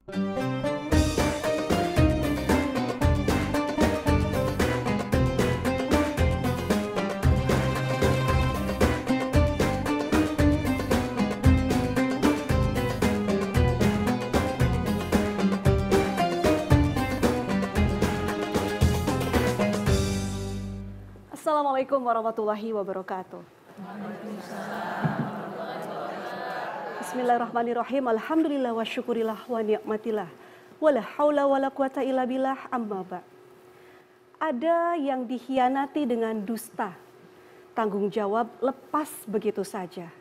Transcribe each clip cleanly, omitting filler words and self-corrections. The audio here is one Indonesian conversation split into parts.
Assalamualaikum warahmatullahi wabarakatuh. Bismillahirrahmanirrahim. Alhamdulillah wa syukurillah wa ni'matillah. Wala haula wala quwata illa billah, amma ba'. Ada yang dikhianati dengan dusta. Tanggung jawab lepas begitu saja.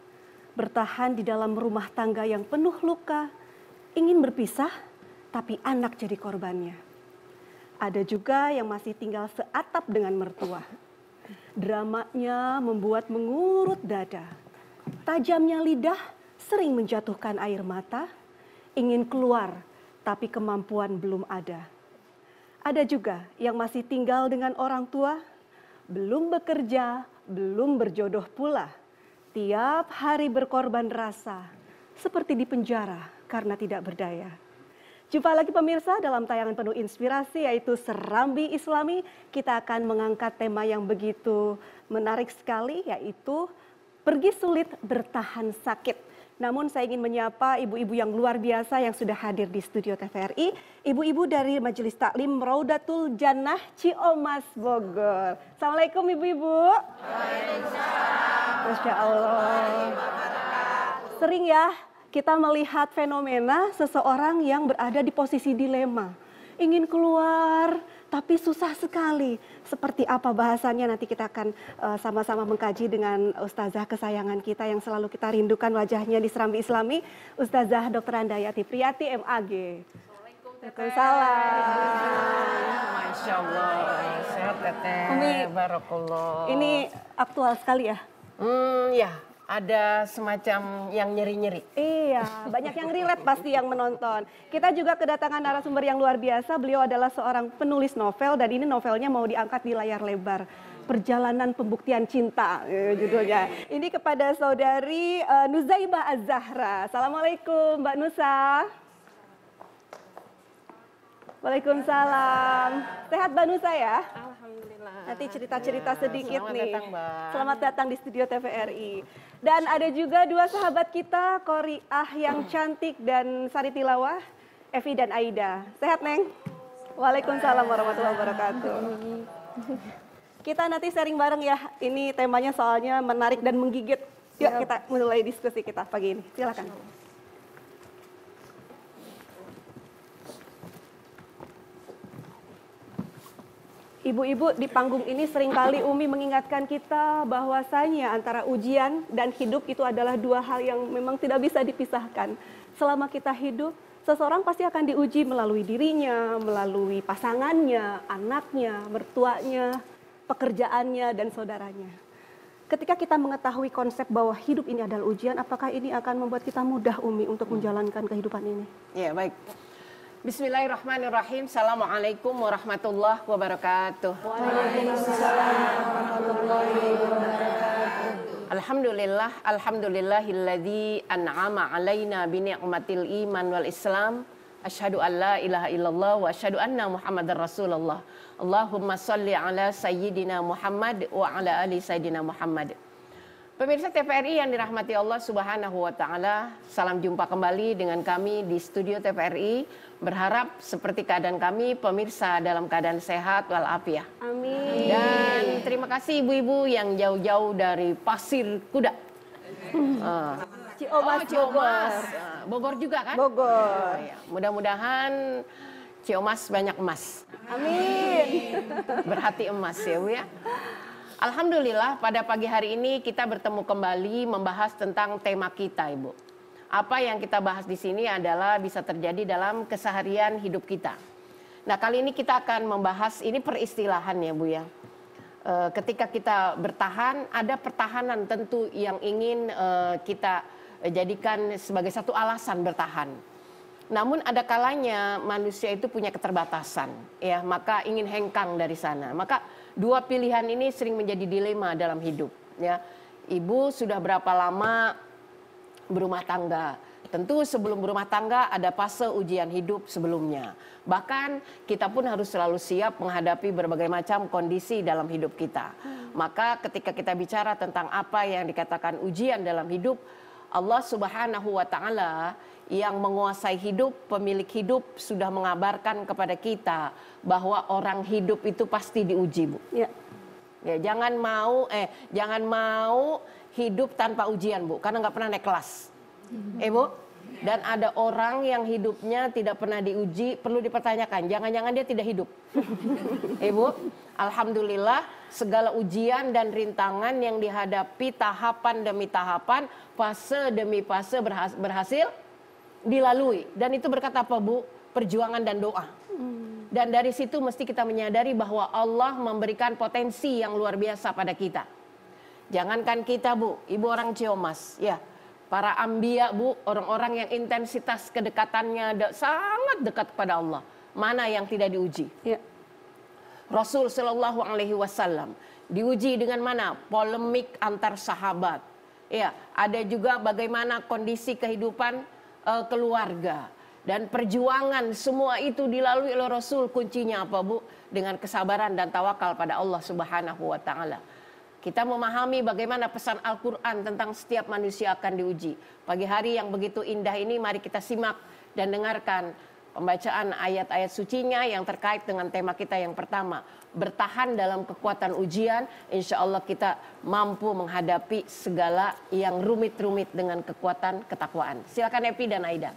Bertahan di dalam rumah tangga yang penuh luka. Ingin berpisah, tapi anak jadi korbannya. Ada juga yang masih tinggal seatap dengan mertua. Dramanya membuat mengurut dada. Tajamnya lidah sering menjatuhkan air mata. Ingin keluar, tapi kemampuan belum ada. Ada juga yang masih tinggal dengan orang tua. Belum bekerja, belum berjodoh pula. Tiap hari berkorban rasa. Seperti di penjara karena tidak berdaya. Jumpa lagi pemirsa dalam tayangan penuh inspirasi yaitu Serambi Islami. Kita akan mengangkat tema yang begitu menarik sekali yaitu pergi sulit bertahan sakit. Namun saya ingin menyapa ibu-ibu yang luar biasa yang sudah hadir di studio TVRI. Ibu-ibu dari Majelis Taklim Raudatul Jannah Ciomas Bogor. Assalamualaikum ibu-ibu. Waalaikumsalam. Masya Allah. Sering ya kita melihat fenomena seseorang yang berada di posisi dilema. Ingin keluar, tapi susah sekali. Seperti apa bahasannya nanti kita akan sama-sama mengkaji dengan Ustazah kesayangan kita yang selalu kita rindukan wajahnya di Serambi Islami. Ustazah Dr. Handayati Priyati MAG. Waalaikumsalam. Masya Allah, sehat teteh. Barakallah. Ini aktual sekali ya? Ya. Ada semacam yang nyeri-nyeri. Iya, banyak yang relate pasti yang menonton. Kita juga kedatangan narasumber yang luar biasa. Beliau adalah seorang penulis novel dan ini novelnya mau diangkat di layar lebar. Perjalanan Pembuktian Cinta judulnya. Ini kepada saudari Nuzaibah Az-Zahra. Assalamualaikum Mbak Nusa. Waalaikumsalam. Sehat Mbak Nusa ya? Alhamdulillah. Nanti cerita-cerita sedikit selamat nih. Datang, Mbak. Selamat datang di studio TVRI. Dan ada juga dua sahabat kita, Qoriah yang cantik dan Sari Tilawah, Evi dan Aida. Sehat, Neng? Waalaikumsalam warahmatullahi wabarakatuh. Kita nanti sharing bareng ya. Ini temanya soalnya menarik dan menggigit. Yuk kita mulai diskusi kita pagi ini. Silakan. Ibu-ibu di panggung ini seringkali Umi mengingatkan kita bahwasanya antara ujian dan hidup itu adalah dua hal yang memang tidak bisa dipisahkan. Selama kita hidup, seseorang pasti akan diuji melalui dirinya, melalui pasangannya, anaknya, mertuanya, pekerjaannya, dan saudaranya. Ketika kita mengetahui konsep bahwa hidup ini adalah ujian, apakah ini akan membuat kita mudah, Umi, untuk menjalankan kehidupan ini? Ya, baik. Bismillahirrahmanirrahim. Assalamualaikum warahmatullahi wabarakatuh. Waalaikumsalam warahmatullahi wabarakatuh. Alhamdulillah, alhamdulillahilladzi an'ama alaina bi ni'matil iman wal islam. Asyhadu an la ilaha illallah wa asyhadu anna Muhammadar Rasulullah. Allahumma shalli ala sayyidina Muhammad wa ala ali sayyidina Muhammad. Pemirsa TVRI yang dirahmati Allah Subhanahu wa taala, salam jumpa kembali dengan kami di studio TVRI. Berharap seperti keadaan kami pemirsa dalam keadaan sehat walafiat. Amin. Dan terima kasih ibu-ibu yang jauh-jauh dari Pasir Kuda. Ciomas Bogor. Bogor juga kan? Bogor. Ya, mudah-mudahan Ciomas banyak emas. Amin. Berhati emas ya Bu ya. Alhamdulillah pada pagi hari ini kita bertemu kembali membahas tentang tema kita Ibu. Apa yang kita bahas di sini adalah bisa terjadi dalam keseharian hidup kita. Nah kali ini kita akan membahas ini peristilahan ya Bu ya. Ketika kita bertahan ada pertahanan tentu yang ingin kita jadikan sebagai satu alasan bertahan. Namun ada kalanya manusia itu punya keterbatasan ya, maka ingin hengkang dari sana. Maka dua pilihan ini sering menjadi dilema dalam hidup ya. Ibu sudah berapa lama berumah tangga, Tentu sebelum berumah tangga ada fase ujian hidup sebelumnya. Bahkan kita pun harus selalu siap menghadapi berbagai macam kondisi dalam hidup kita. Maka ketika kita bicara tentang apa yang dikatakan ujian dalam hidup, Allah Subhanahu wa Ta'ala yang menguasai hidup, pemilik hidup sudah mengabarkan kepada kita bahwa orang hidup itu pasti diuji, Bu. Ya. Ya, jangan mau hidup tanpa ujian, Bu, karena nggak pernah naik kelas. Bu, dan ada orang yang hidupnya tidak pernah diuji, perlu dipertanyakan, jangan-jangan dia tidak hidup. Bu, alhamdulillah segala ujian dan rintangan yang dihadapi tahapan demi tahapan, fase demi fase berhasil dilalui. Dan itu berkat apa, Bu? Perjuangan dan doa. Dan dari situ mesti kita menyadari bahwa Allah memberikan potensi yang luar biasa pada kita. Jangankan kita, Bu, ibu orang Ciomas, ya. Para ambiya, Bu, orang-orang yang intensitas kedekatannya sangat dekat kepada Allah. Mana yang tidak diuji? Ya. Rasul Shallallahu Alaihi Wasallam diuji dengan mana? Polemik antar sahabat. Ya, ada juga bagaimana kondisi kehidupan keluarga dan perjuangan, semua itu dilalui oleh Rasul. Kuncinya apa, Bu? Dengan kesabaran dan tawakal pada Allah Subhanahu Wa Taala. Kita memahami bagaimana pesan Al-Quran tentang setiap manusia akan diuji. Pagi hari yang begitu indah ini, mari kita simak dan dengarkan pembacaan ayat-ayat sucinya yang terkait dengan tema kita yang pertama. Bertahan dalam kekuatan ujian, insya Allah kita mampu menghadapi segala yang rumit-rumit dengan kekuatan ketakwaan. Silakan Epi dan Aida.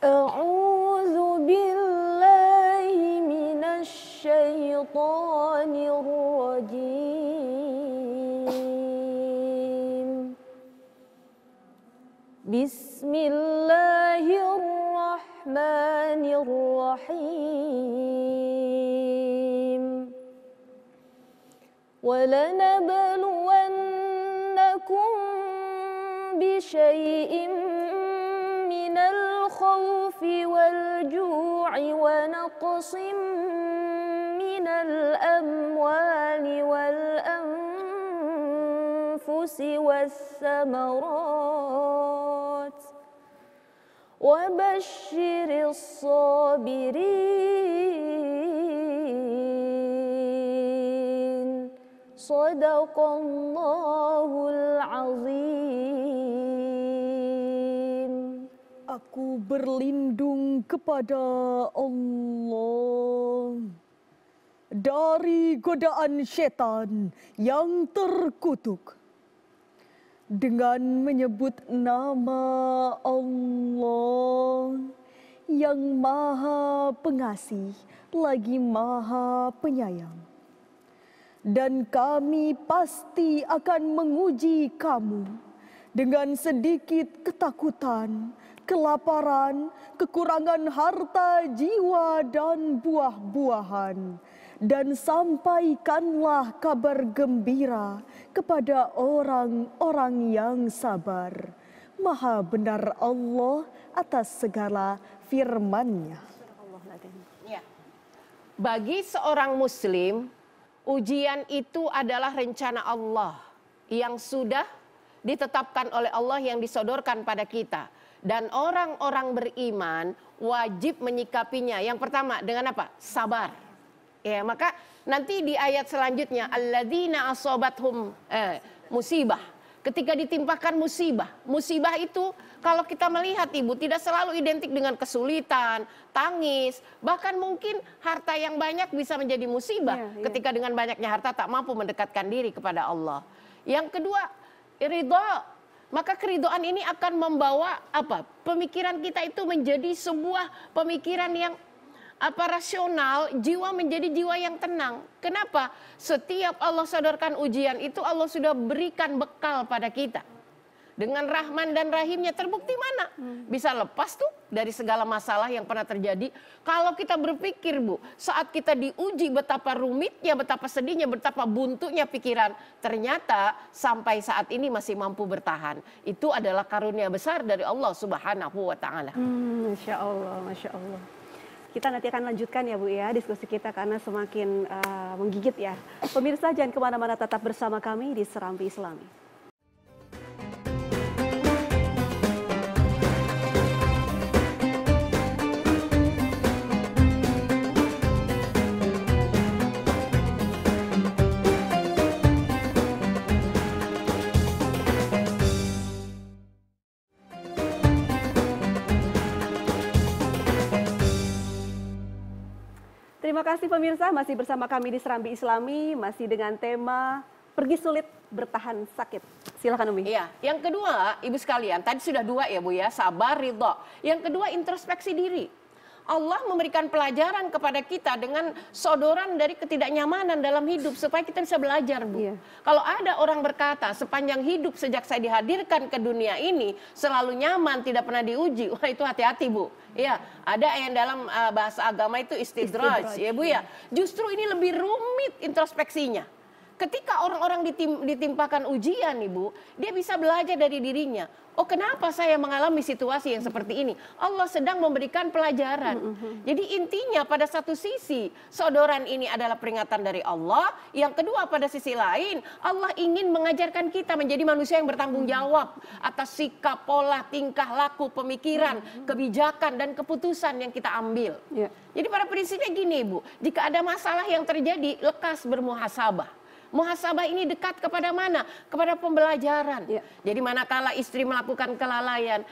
A'udzu billahi minasy syaithanir rajim. Bismillahirrahmanirrahim. وَلَنَبْلُوَنَّكُمْ بِشَيْءٍ مِّنَ الْخَوْفِ وَالْجُوعِ وَنَقْصٍ مِّنَ الْأَمْوَالِ وَالْأَنفُسِ وَالثَّمَرَاتِ وَبَشِّرِ الصَّابِرِينَ. Shadaqallahul azim. Aku berlindung kepada Allah dari godaan syaitan yang terkutuk dengan menyebut nama Allah yang Maha Pengasih lagi Maha Penyayang. Dan kami pasti akan menguji kamu dengan sedikit ketakutan, kelaparan, kekurangan harta, jiwa, dan buah-buahan. Dan sampaikanlah kabar gembira kepada orang-orang yang sabar. Maha benar Allah atas segala firman-Nya. Ya. Bagi seorang muslim, ujian itu adalah rencana Allah yang sudah ditetapkan oleh Allah, yang disodorkan pada kita. Dan orang-orang beriman wajib menyikapinya. Yang pertama dengan apa? Sabar. Ya, maka nanti di ayat selanjutnya, alladzina asobathum musibah. Ketika ditimpakan musibah, musibah itu kalau kita melihat, Ibu, tidak selalu identik dengan kesulitan, tangis, bahkan mungkin harta yang banyak bisa menjadi musibah ketika dengan banyaknya harta tak mampu mendekatkan diri kepada Allah. Yang kedua, ridha. Maka keridhaan ini akan membawa apa? Pemikiran kita itu menjadi sebuah pemikiran yang rasional, jiwa menjadi jiwa yang tenang. Kenapa? Setiap Allah sodorkan ujian itu Allah sudah berikan bekal pada kita. Dengan Rahman dan Rahimnya, terbukti mana? Bisa lepas tuh dari segala masalah yang pernah terjadi. Kalau kita berpikir, Bu, saat kita diuji betapa rumitnya, betapa sedihnya, betapa buntunya pikiran, ternyata sampai saat ini masih mampu bertahan. Itu adalah karunia besar dari Allah Subhanahu wa Ta'ala. Masya Allah, Masya Allah. Kita nanti akan lanjutkan ya, Bu, ya, diskusi kita karena semakin menggigit ya. Pemirsa, jangan kemana-mana, tetap bersama kami di Serambi Islami. Terima kasih pemirsa, masih bersama kami di Serambi Islami, masih dengan tema pergi sulit, bertahan sakit. Silakan Umi. Iya, yang kedua, Ibu sekalian, tadi sudah 2 ya Bu ya, sabar, ridho. Yang kedua, introspeksi diri. Allah memberikan pelajaran kepada kita dengan sodoran dari ketidaknyamanan dalam hidup supaya kita bisa belajar, Bu. Iya. Kalau ada orang berkata sepanjang hidup sejak saya dihadirkan ke dunia ini selalu nyaman, tidak pernah diuji, wah itu hati-hati, Bu. Iya, ada yang dalam bahasa agama itu istidraj, ya Bu ya. Justru ini lebih rumit introspeksinya. Ketika orang-orang ditimpakan ujian, Ibu, dia bisa belajar dari dirinya. Oh, kenapa saya mengalami situasi yang seperti ini? Allah sedang memberikan pelajaran. Jadi intinya pada satu sisi, sodoran ini adalah peringatan dari Allah. Yang kedua, pada sisi lain, Allah ingin mengajarkan kita menjadi manusia yang bertanggung jawab atas sikap, pola, tingkah, laku, pemikiran, kebijakan, dan keputusan yang kita ambil. Ya. Jadi pada prinsipnya gini, Ibu, jika ada masalah yang terjadi, lekas bermuhasabah. Muhasabah ini dekat kepada mana? Kepada pembelajaran. Ya. Jadi manakala istri melakukan kelalaian,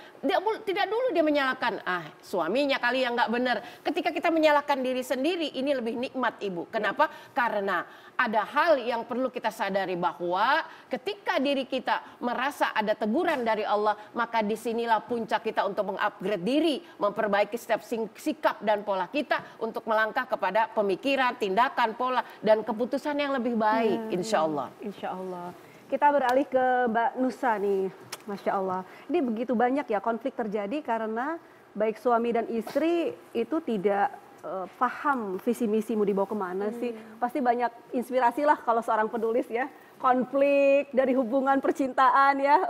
tidak dulu dia menyalahkan, suaminya kali yang nggak benar. Ketika kita menyalahkan diri sendiri, ini lebih nikmat, Ibu. Kenapa? Karena ada hal yang perlu kita sadari bahwa ketika diri kita merasa ada teguran dari Allah, maka disinilah puncak kita untuk mengupgrade diri, memperbaiki setiap sikap dan pola kita untuk melangkah kepada pemikiran, tindakan, pola, dan keputusan yang lebih baik. Insya Allah. Insya Allah. Kita beralih ke Mbak Nusa nih, Masya Allah. Ini begitu banyak ya konflik terjadi karena baik suami dan istri itu tidak paham visi misi mau dibawa kemana sih. Pasti banyak inspirasi lah kalau seorang penulis ya. Konflik dari hubungan percintaan ya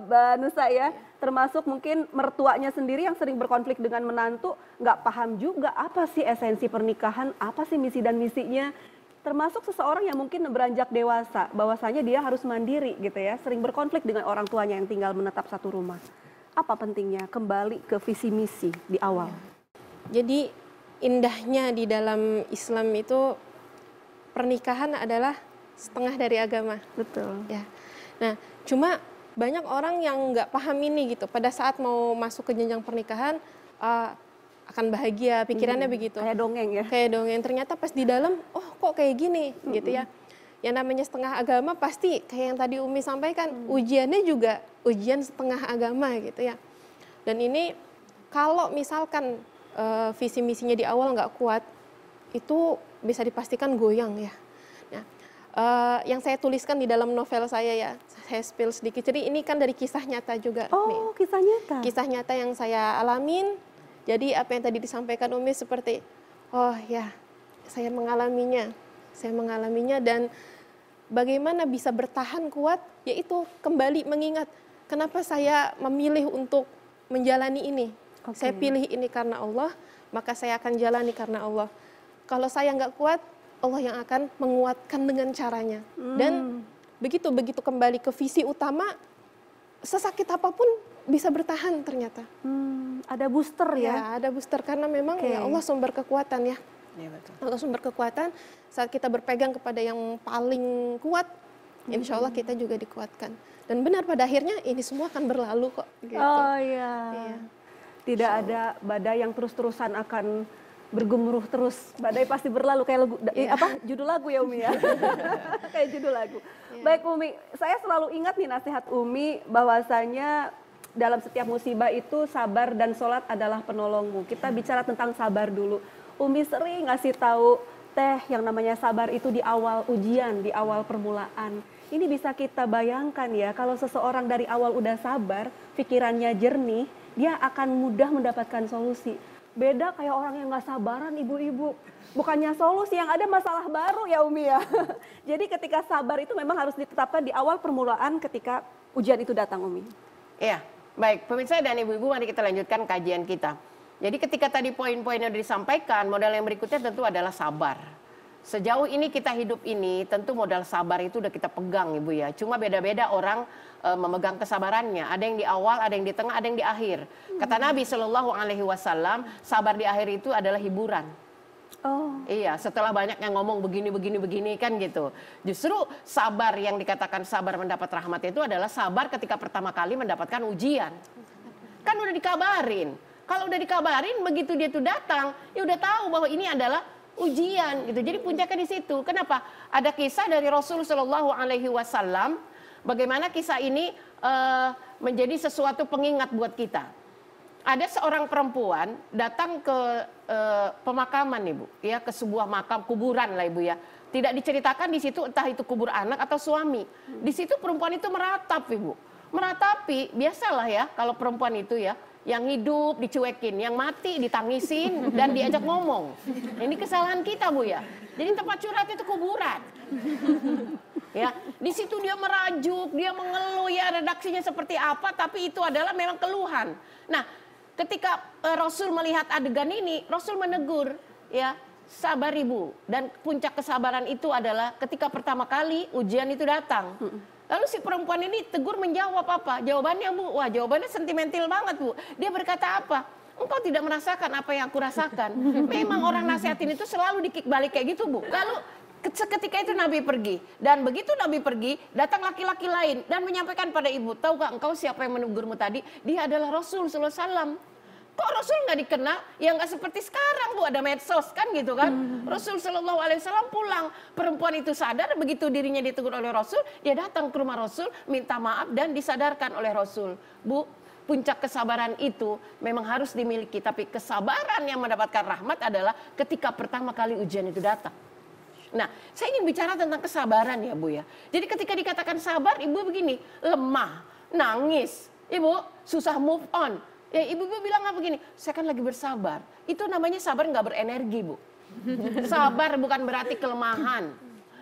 Mbak Nusa ya. Termasuk mungkin mertuanya sendiri yang sering berkonflik dengan menantu. Nggak paham juga apa sih esensi pernikahan, apa sih misi dan misinya. Termasuk seseorang yang mungkin beranjak dewasa, bahwasanya dia harus mandiri gitu ya, sering berkonflik dengan orang tuanya yang tinggal menetap satu rumah. Apa pentingnya kembali ke visi misi di awal? Jadi indahnya di dalam Islam itu pernikahan adalah setengah dari agama. Betul. Ya. Nah, cuma banyak orang yang nggak paham ini gitu. Pada saat mau masuk ke jenjang pernikahan, akan bahagia, pikirannya begitu. Kayak dongeng ya. Kayak dongeng, ternyata pas di dalam, oh kok kayak gini gitu ya. Yang namanya setengah agama pasti kayak yang tadi Umi sampaikan, ujiannya juga ujian setengah agama gitu ya. Dan ini kalau misalkan visi misinya di awal nggak kuat, itu bisa dipastikan goyang ya. Nah, yang saya tuliskan di dalam novel saya ya, saya spill sedikit. Jadi ini kan dari kisah nyata juga. Oh, kisah nyata. Kisah nyata yang saya alamin. Jadi apa yang tadi disampaikan Umi seperti, oh ya, saya mengalaminya dan bagaimana bisa bertahan kuat, yaitu kembali mengingat kenapa saya memilih untuk menjalani ini. Saya pilih ini karena Allah, maka saya akan jalani karena Allah. Kalau saya nggak kuat, Allah yang akan menguatkan dengan caranya. Dan begitu kembali ke visi utama, sesakit apapun bisa bertahan ternyata. Ada booster ya? Ya, ada booster karena memang ya Allah sumber kekuatan ya. Ya, betul. Allah sumber kekuatan, saat kita berpegang kepada yang paling kuat, insya Allah kita juga dikuatkan. Dan benar pada akhirnya ini semua akan berlalu kok. Gitu. Oh iya. Iya. Tidak ada badai yang terus-terusan akan bergemuruh terus. Badai pasti berlalu kayak lagu, judul lagu ya Umi ya. Kayak judul lagu. Baik Umi, saya selalu ingat nih nasihat Umi bahwasanya dalam setiap musibah itu sabar dan sholat adalah penolongmu. Kita bicara tentang sabar dulu. Umi sering ngasih tahu yang namanya sabar itu di awal ujian, di awal permulaan. Ini bisa kita bayangkan ya, kalau seseorang dari awal udah sabar, pikirannya jernih, dia akan mudah mendapatkan solusi. Beda kayak orang yang nggak sabaran ibu-ibu. Bukannya solusi, yang ada masalah baru ya Umi ya. Jadi ketika sabar itu memang harus ditetapkan di awal permulaan ketika ujian itu datang Umi. Iya. Baik, pemirsa dan ibu-ibu, mari kita lanjutkan kajian kita. Jadi ketika tadi poin-poinnya sudah disampaikan, modal yang berikutnya tentu adalah sabar. Sejauh ini kita hidup ini, tentu modal sabar itu udah kita pegang Ibu ya. Cuma beda-beda orang memegang kesabarannya. Ada yang di awal, ada yang di tengah, ada yang di akhir. Kata Nabi SAW, sabar di akhir itu adalah hiburan. Oh. Iya, setelah banyak yang ngomong begini kan gitu. Justru sabar yang dikatakan sabar mendapat rahmat itu adalah sabar ketika pertama kali mendapatkan ujian. Kan udah dikabarin. Kalau udah dikabarin, begitu dia tuh datang, ya udah tahu bahwa ini adalah ujian gitu. Jadi puncaknya di situ. Kenapa? Ada kisah dari Rasul Shallallahu Alaihi Wasallam. Bagaimana kisah ini menjadi sesuatu pengingat buat kita. Ada seorang perempuan datang ke pemakaman Ibu, ya, ke sebuah makam kuburan lah Ibu ya. Tidak diceritakan di situ entah itu kubur anak atau suami. Di situ perempuan itu meratap Ibu. Meratapi, biasalah ya kalau perempuan itu ya, yang hidup dicuekin, yang mati ditangisin dan diajak ngomong. Ini kesalahan kita Bu ya. Jadi tempat curhat itu kuburan. Ya, di situ dia merajuk, dia mengeluh ya, redaksinya seperti apa, tapi itu adalah memang keluhan. Nah, ketika Rasul melihat adegan ini, Rasul menegur, ya, sabar Ibu. Dan puncak kesabaran itu adalah ketika pertama kali ujian itu datang. Lalu si perempuan ini tegur menjawab apa? Jawabannya Bu, wah jawabannya sentimental banget Bu. Dia berkata apa? Engkau tidak merasakan apa yang aku rasakan. Memang orang nasihatin itu selalu dikik balik kayak gitu Bu. Lalu seketika itu Nabi pergi. Dan begitu Nabi pergi, datang laki-laki lain dan menyampaikan pada ibu, tahu gak engkau siapa yang menegurmu tadi? Dia adalah Rasul Sallallahu Alaihi Wasallam. Kok Rasul nggak dikenal? Ya nggak seperti sekarang Bu, ada medsos kan gitu kan. Rasul Shallallahu Alaihi Wasallam pulang. Perempuan itu sadar, begitu dirinya ditegur oleh Rasul, dia datang ke rumah Rasul, minta maaf dan disadarkan oleh Rasul. Bu, puncak kesabaran itu memang harus dimiliki. Tapi kesabaran yang mendapatkan rahmat adalah ketika pertama kali ujian itu datang. Nah, saya ingin bicara tentang kesabaran ya Bu ya. Jadi ketika dikatakan sabar, Ibu begini, lemah, nangis, Ibu susah move on. Ya ibu-ibu bilang apa begini, saya kan lagi bersabar. Itu namanya sabar nggak berenergi Bu. Sabar bukan berarti kelemahan.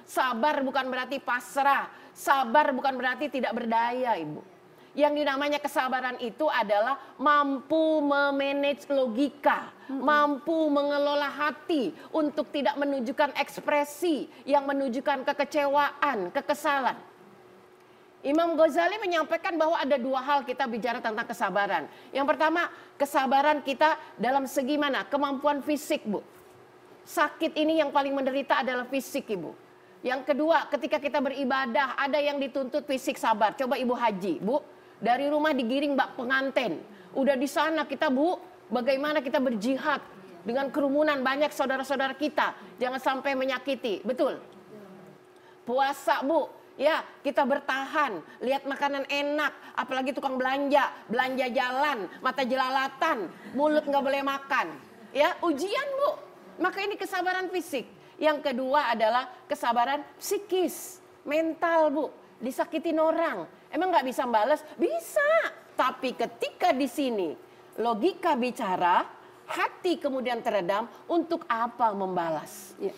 Sabar bukan berarti pasrah. Sabar bukan berarti tidak berdaya Ibu. Yang dinamanya kesabaran itu adalah mampu memanage logika. Mampu mengelola hati untuk tidak menunjukkan ekspresi yang menunjukkan kekecewaan, kekesalan. Imam Ghazali menyampaikan bahwa ada dua hal kita bicara tentang kesabaran. Yang pertama, kesabaran kita dalam segi mana? Kemampuan fisik, Bu. Sakit ini yang paling menderita adalah fisik, Ibu. Yang kedua, ketika kita beribadah, ada yang dituntut fisik sabar. Coba Ibu haji, Bu. Dari rumah digiring bak pengantin. Udah di sana kita, Bu, bagaimana kita berjihad dengan kerumunan banyak saudara-saudara kita. Jangan sampai menyakiti, betul? Puasa, Bu. Ya, kita bertahan, lihat makanan enak, apalagi tukang belanja, belanja jalan, mata jelalatan, mulut nggak boleh makan. Ya, ujian Bu. Maka ini kesabaran fisik. Yang kedua adalah kesabaran psikis, mental Bu. Disakitin orang, emang nggak bisa balas? Bisa. Tapi ketika di sini logika bicara, hati kemudian teredam, untuk apa membalas? Ya.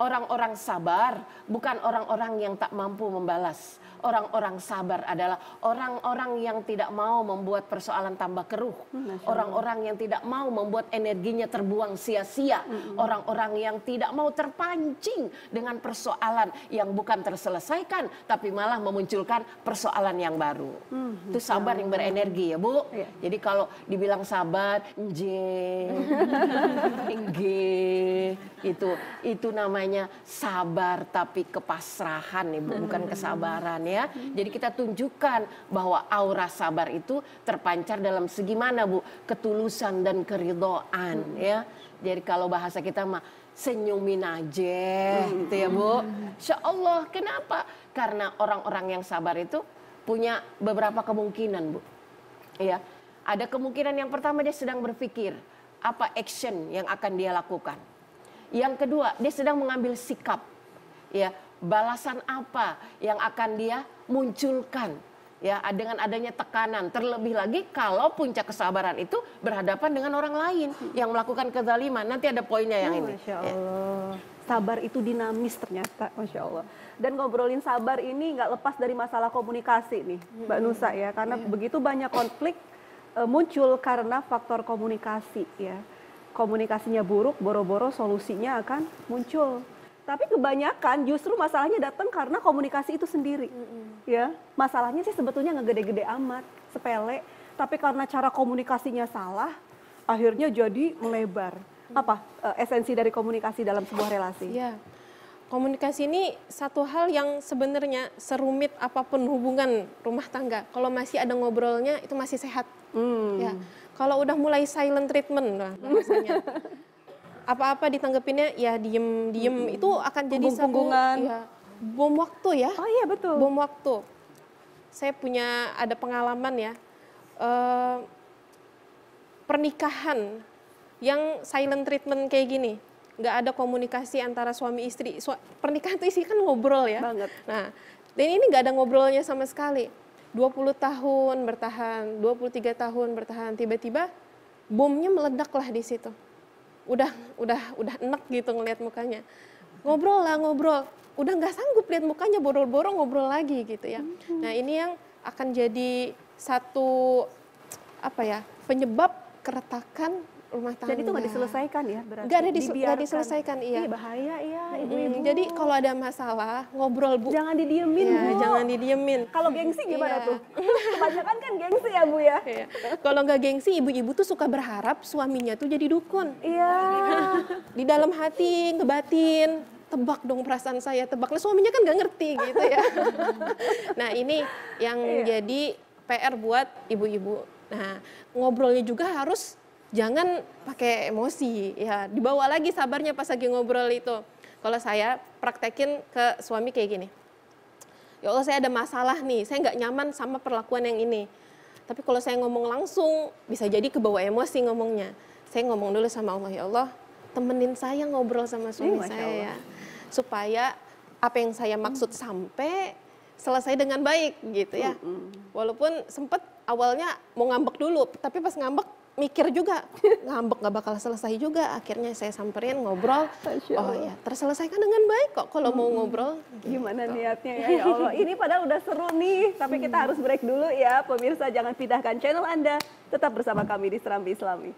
Orang-orang sabar bukan orang-orang yang tak mampu membalas. Orang-orang sabar adalah orang-orang yang tidak mau membuat persoalan tambah keruh. Orang-orang yang tidak mau membuat energinya terbuang sia-sia. Orang-orang yang tidak mau terpancing dengan persoalan yang bukan terselesaikan, tapi malah memunculkan persoalan yang baru. Itu sabar yang berenergi ya Bu. Jadi kalau dibilang sabar, itu namanya sabar tapi kepasrahan Ibu, bukan kesabaran ya. Jadi kita tunjukkan bahwa aura sabar itu terpancar dalam segi mana Bu? Ketulusan dan keridhaan ya. Jadi kalau bahasa kita mah senyumin aja gitu ya Bu. Insya Allah, kenapa? Karena orang-orang yang sabar itu punya beberapa kemungkinan Bu. Ya, ada kemungkinan yang pertama dia sedang berpikir apa action yang akan dia lakukan. Yang kedua, dia sedang mengambil sikap. Ya, balasan apa yang akan dia munculkan ya dengan adanya tekanan. Terlebih lagi kalau puncak kesabaran itu berhadapan dengan orang lain yang melakukan kezaliman. Nanti ada poinnya yang ini. Masya Allah. Sabar itu dinamis ternyata, Masya Allah. Dan ngobrolin sabar ini nggak lepas dari masalah komunikasi nih, Mbak Nusa ya. Karena begitu banyak konflik muncul karena faktor komunikasi ya. Komunikasinya buruk, boro-boro solusinya akan muncul. Tapi kebanyakan justru masalahnya datang karena komunikasi itu sendiri. Ya, masalahnya sih sebetulnya nggak gede-gede amat, sepele. Tapi karena cara komunikasinya salah, akhirnya jadi melebar. Apa esensi dari komunikasi dalam sebuah relasi? Ya, komunikasi ini satu hal yang sebenarnya serumit apapun hubungan rumah tangga. Kalau masih ada ngobrolnya itu masih sehat. Ya, kalau udah mulai silent treatment lah bahasanya. apa-apa ditanggepinnya ya diem itu akan jadi satu Punggung-punggungan. ya, bom waktu ya. Oh iya betul. Bom waktu. Saya punya ada pengalaman ya, pernikahan yang silent treatment kayak gini. Nggak ada komunikasi antara suami istri. Pernikahan itu isi kan ngobrol ya. Banget. Nah, dan ini nggak ada ngobrolnya sama sekali. 20 tahun bertahan, 23 tahun bertahan, tiba-tiba bomnya meledak lah di situ. Udah enek gitu ngelihat mukanya. Ngobrol lah, ngobrol. Udah nggak sanggup lihat mukanya, borong-borong ngobrol lagi gitu ya. Nah, ini yang akan jadi satu penyebab keretakan rumah tangga. Jadi itu nggak diselesaikan ya berarti? Nggak diselesaikan, iya. Ih, bahaya ya ibu-ibu. Jadi kalau ada masalah, ngobrol Bu. Jangan didiemin Ya, Bu. jangan didiemin. Kalau gengsi gimana Iya. tuh? Kebanyakan kan gengsi ya Bu ya? Iya. Kalau nggak gengsi, ibu-ibu tuh suka berharap suaminya tuh jadi dukun. Iya. Di dalam hati, ngebatin, tebak dong perasaan saya, tebak. Lah suaminya kan nggak ngerti gitu ya. Nah ini yang jadi PR buat ibu-ibu. Nah ngobrolnya juga harus jangan pakai emosi, ya dibawa lagi sabarnya pas lagi ngobrol itu. Kalau saya praktekin ke suami kayak gini, ya Allah saya ada masalah nih, saya nggak nyaman sama perlakuan yang ini. Tapi kalau saya ngomong langsung, bisa jadi kebawa emosi ngomongnya. Saya ngomong dulu sama Allah, ya Allah temenin saya ngobrol sama suami Masya saya Allah. ya. Supaya apa yang saya maksud sampai selesai dengan baik gitu ya. Walaupun sempet awalnya mau ngambek dulu, tapi pas ngambek mikir juga, ngambek nggak bakal selesai juga. Akhirnya saya samperin ngobrol, Masya oh Allah. ya terselesaikan dengan baik kok kalau mau ngobrol. Gimana niatnya ya Allah. Ini padahal udah seru nih, tapi kita harus break dulu ya. Pemirsa jangan pindahkan channel Anda. Tetap bersama kami di Serambi Islami.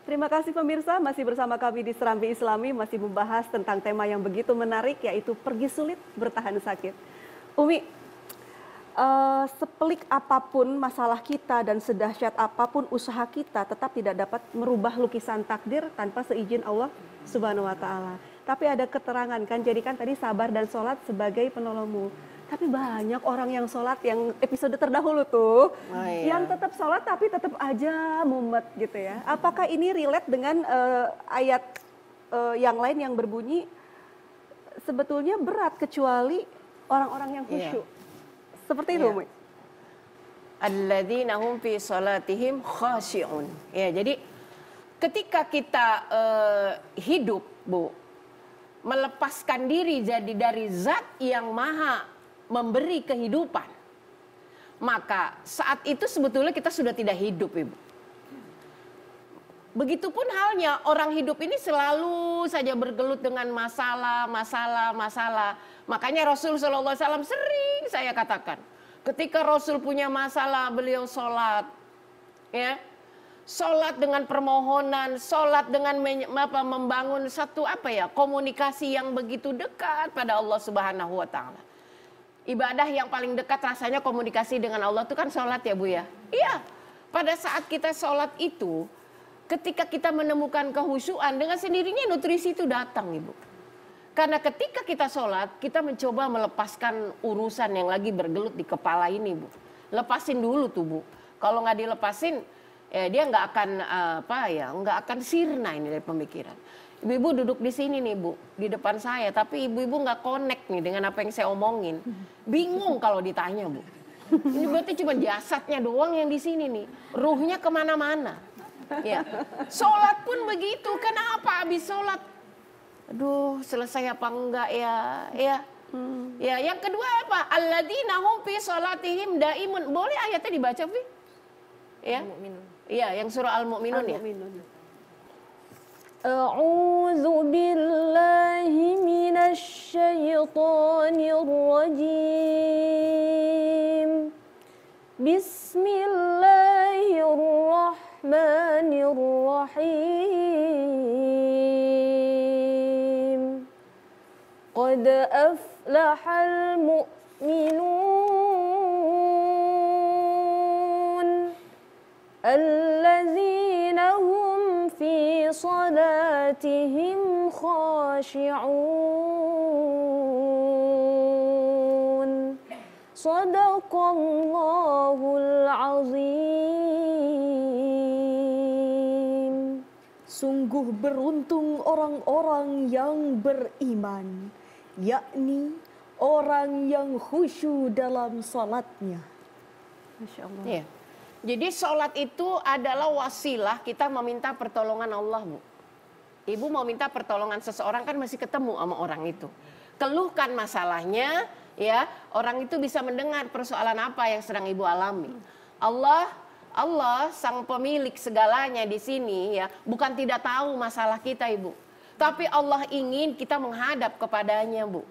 Terima kasih pemirsa, masih bersama kami di Serambi Islami, masih membahas tentang tema yang begitu menarik, yaitu pergi sulit, bertahan sakit. Umi, sepelik apapun masalah kita dan sedahsyat apapun usaha kita, tetap tidak dapat merubah lukisan takdir tanpa seizin Allah Subhanahu wa Ta'ala. Tapi ada keterangan kan, jadikan tadi sabar dan sholat sebagai penolongmu. Tapi banyak orang yang sholat, yang episode terdahulu tuh, Oh, iya. yang tetap sholat tapi tetap aja mumet gitu ya. Apakah ini relate dengan ayat yang lain yang berbunyi sebetulnya berat kecuali orang-orang yang khusyuk? Seperti itu, Iya. Umi? Alladzina hum fi salatihim khashi'un. Ya, jadi ketika kita hidup, Bu, melepaskan diri jadi dari zat yang maha memberi kehidupan, maka saat itu sebetulnya kita sudah tidak hidup, Ibu. Begitupun halnya orang hidup ini selalu saja bergelut dengan masalah. Makanya Rasul SAW sering saya katakan, ketika Rasul punya masalah beliau sholat, ya, sholat dengan permohonan, sholat dengan membangun satu komunikasi yang begitu dekat pada Allah Subhanahu Wa Taala. Ibadah yang paling dekat rasanya komunikasi dengan Allah itu kan sholat ya Bu ya. Iya, pada saat kita sholat itu, ketika kita menemukan kehusyuan, dengan sendirinya nutrisi itu datang Ibu. Karena ketika kita sholat, kita mencoba melepaskan urusan yang lagi bergelut di kepala ini Bu. Lepasin dulu tuh Bu. Kalau nggak dilepasin, ya dia nggak akan nggak akan sirna ini dari pemikiran. Ibu-ibu duduk di sini nih Bu, di depan saya, tapi ibu-ibu nggak connect nih dengan apa yang saya omongin. Bingung kalau ditanya Bu. Ini berarti cuma jasadnya doang yang di sini nih, ruhnya kemana-mana. Ya, sholat pun begitu. Kenapa habis sholat? Aduh, selesai apa enggak ya? Ya, yang kedua apa? Alladzina hum fi sholatihim daimun. Boleh ayatnya dibaca, Vi? Ya. Iya, yang surah Al-Mu'minun ya. A'udzu billahi minasy syaithanir rajim. Bismillahirrahmanirrahim. Qad aflahal mu'minun الذين هم في صلاتهم خاشعون صدق الله العظيم. Sungguh beruntung orang-orang yang beriman, yakni orang yang khusyuk dalam salatnya. Masya Allah. Iya. Jadi sholat itu adalah wasilah kita meminta pertolongan Allah, Bu. Ibu mau minta pertolongan seseorang kan masih ketemu sama orang itu. Keluhkan masalahnya, ya, orang itu bisa mendengar persoalan apa yang sedang Ibu alami. Allah sang pemilik segalanya di sini, ya, bukan tidak tahu masalah kita, Ibu. Tapi Allah ingin kita menghadap kepadanya, Bu.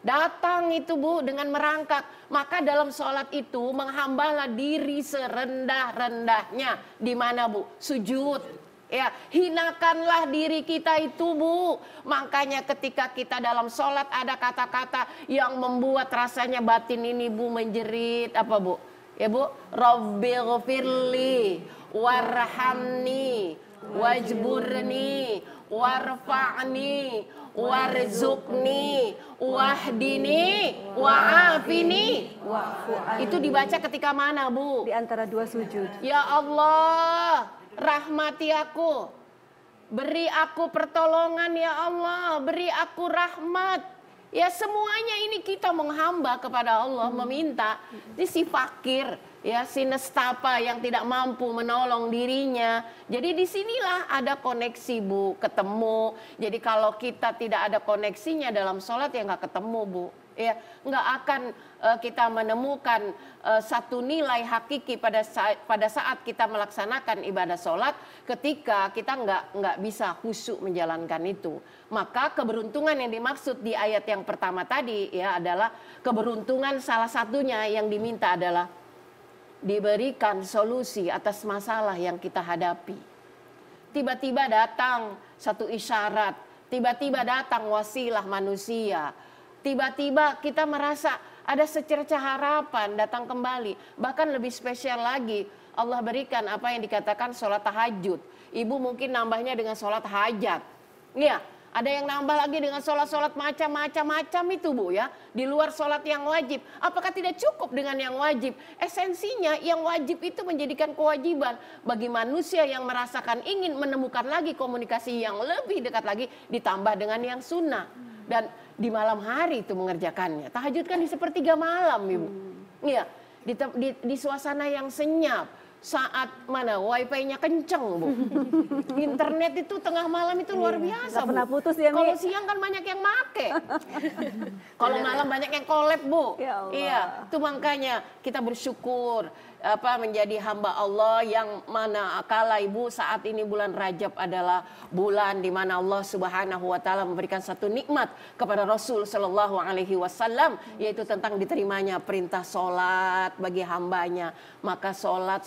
Datang itu, Bu, dengan merangkak. Maka dalam sholat itu menghambalah diri serendah-rendahnya. Di mana, Bu? Sujud. Ya, hinakanlah diri kita itu, Bu. Makanya ketika kita dalam sholat ada kata-kata yang membuat rasanya batin ini, Bu, menjerit. Apa, Bu? Ya, Bu, Rabbighfirli warhamni wajburni warfa'ni warzuqni wahdini wa'afini. Itu dibaca ketika mana, Bu? Di antara dua sujud. Ya Allah, rahmati aku, beri aku pertolongan, ya Allah, beri aku rahmat. Ya, semuanya ini kita menghamba kepada Allah, meminta. Ini si fakir, ya, si nestapa yang tidak mampu menolong dirinya. Jadi disinilah ada koneksi, Bu, ketemu. Jadi kalau kita tidak ada koneksinya dalam sholat, ya nggak ketemu, Bu. Ya, nggak akan kita menemukan satu nilai hakiki pada saat kita melaksanakan ibadah sholat ketika kita nggak bisa khusyuk menjalankan itu. Maka keberuntungan yang dimaksud di ayat yang pertama tadi, ya, adalah keberuntungan salah satunya yang diminta adalah diberikan solusi atas masalah yang kita hadapi. Tiba-tiba datang satu isyarat, tiba-tiba datang wasilah manusia. Tiba-tiba kita merasa ada secercah harapan datang kembali. Bahkan lebih spesial lagi, Allah berikan apa yang dikatakan sholat tahajud. Ibu mungkin nambahnya dengan sholat hajat. Iya, ada yang nambah lagi dengan sholat-sholat macam-macam itu, Bu, ya. Di luar sholat yang wajib. Apakah tidak cukup dengan yang wajib? Esensinya yang wajib itu menjadikan kewajiban bagi manusia yang merasakan ingin menemukan lagi komunikasi yang lebih dekat lagi, ditambah dengan yang sunnah. Dan di malam hari itu mengerjakannya. Tahajud kan di sepertiga malam, Ibu. Iya, di suasana yang senyap. Saat mana wifi-nya kenceng, Bu. Internet itu tengah malam itu luar biasa, Gak pernah putus ya, Mi. Kalau siang kan banyak yang make. Kalau malam banyak yang collab, Bu. Ya Allah. Iya, itu makanya kita bersyukur menjadi hamba Allah yang mana kala, Ibu, saat ini bulan Rajab adalah bulan di mana Allah Subhanahu wa taala memberikan satu nikmat kepada Rasul sallallahu alaihi wasallam, yaitu tentang diterimanya perintah salat bagi hambanya. Maka salat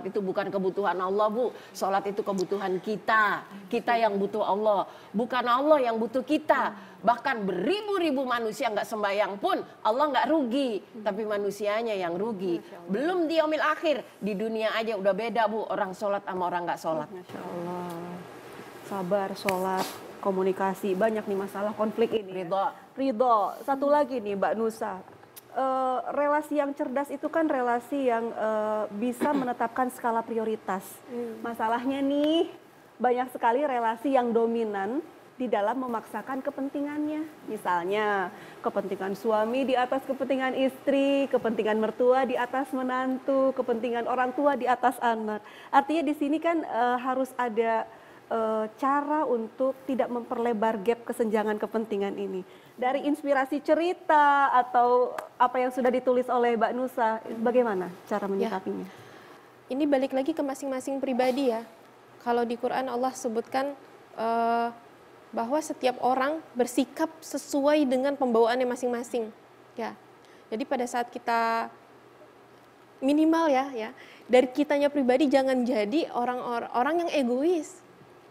itu bukan kebutuhan Allah, Bu. Salat itu kebutuhan kita. Kita yang butuh Allah, bukan Allah yang butuh kita. Bahkan beribu-ribu manusia nggak sembahyang pun Allah nggak rugi, tapi manusianya yang rugi. Belum di yaumil akhir, di dunia aja udah beda, Bu, orang sholat sama orang nggak sholat. Masya Allah. Sabar, sholat, komunikasi, banyak nih masalah konflik ini. Ridho. Satu lagi nih, Mbak Nusa. Relasi yang cerdas itu kan relasi yang bisa menetapkan skala prioritas. Masalahnya nih, banyak sekali relasi yang dominan di dalam memaksakan kepentingannya. Misalnya, kepentingan suami di atas kepentingan istri, kepentingan mertua di atas menantu, kepentingan orang tua di atas anak. Artinya di sini kan harus ada cara untuk tidak memperlebar gap kesenjangan kepentingan ini. Dari inspirasi cerita atau apa yang sudah ditulis oleh Mbak Nusa, bagaimana cara menyikapinya? Ini balik lagi ke masing-masing pribadi, ya. Kalau di Quran Allah sebutkan bahwa setiap orang bersikap sesuai dengan pembawaannya masing-masing, ya. Jadi pada saat kita minimal, ya, dari kitanya pribadi jangan jadi orang yang egois,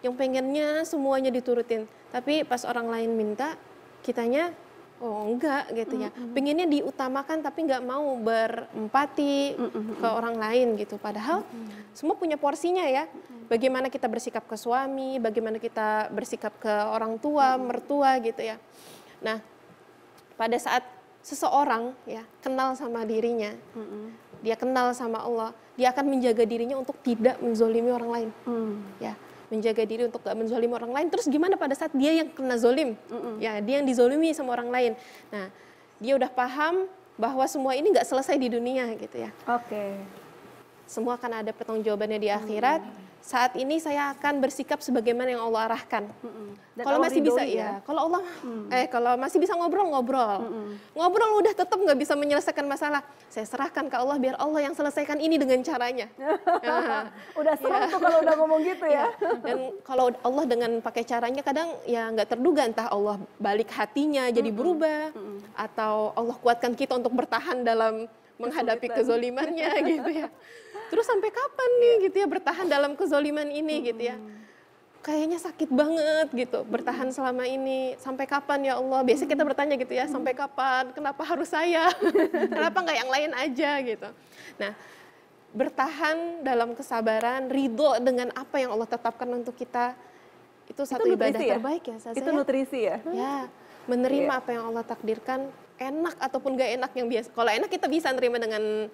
yang pengennya semuanya diturutin. Tapi pas orang lain minta, kitanya Oh enggak gitu ya, pengennya diutamakan tapi nggak mau berempati ke orang lain gitu. Padahal semua punya porsinya ya. Bagaimana kita bersikap ke suami, bagaimana kita bersikap ke orang tua, mertua gitu ya. Nah, pada saat seseorang ya kenal sama dirinya, dia kenal sama Allah, dia akan menjaga dirinya untuk tidak menzolimi orang lain. Ya, menjaga diri untuk gak menzolimi orang lain. Terus gimana pada saat dia yang kena zolim? Ya, dia yang dizolimi sama orang lain. Nah, dia udah paham bahwa semua ini nggak selesai di dunia gitu ya. Oke. Semua akan ada pertanggungjawabannya di akhirat. Saat ini saya akan bersikap sebagaimana yang Allah arahkan. Dan Kalau Allah masih bisa ridhoi ya, kalau Allah, kalau masih bisa ngobrol, ngobrol udah tetap nggak bisa menyelesaikan masalah. Saya serahkan ke Allah biar Allah yang selesaikan ini dengan caranya. Nah, Udah serem tuh kalau udah ngomong gitu ya. dan kalau Allah dengan pakai caranya kadang ya nggak terduga, entah Allah balik hatinya jadi berubah, atau Allah kuatkan kita untuk bertahan dalam menghadapi kezolimannya gitu ya. Terus sampai kapan nih gitu ya bertahan dalam kezoliman ini gitu ya. Kayaknya sakit banget gitu bertahan selama ini. Sampai kapan ya Allah? Biasanya kita bertanya gitu ya, sampai kapan? Kenapa harus saya? Kenapa nggak yang lain aja gitu. Nah, bertahan dalam kesabaran, ridho dengan apa yang Allah tetapkan untuk kita, itu satu ibadah terbaik ya. Itu nutrisi ya. Ya, menerima apa yang Allah takdirkan, enak ataupun gak enak yang biasa. Kalau enak kita bisa nerima dengan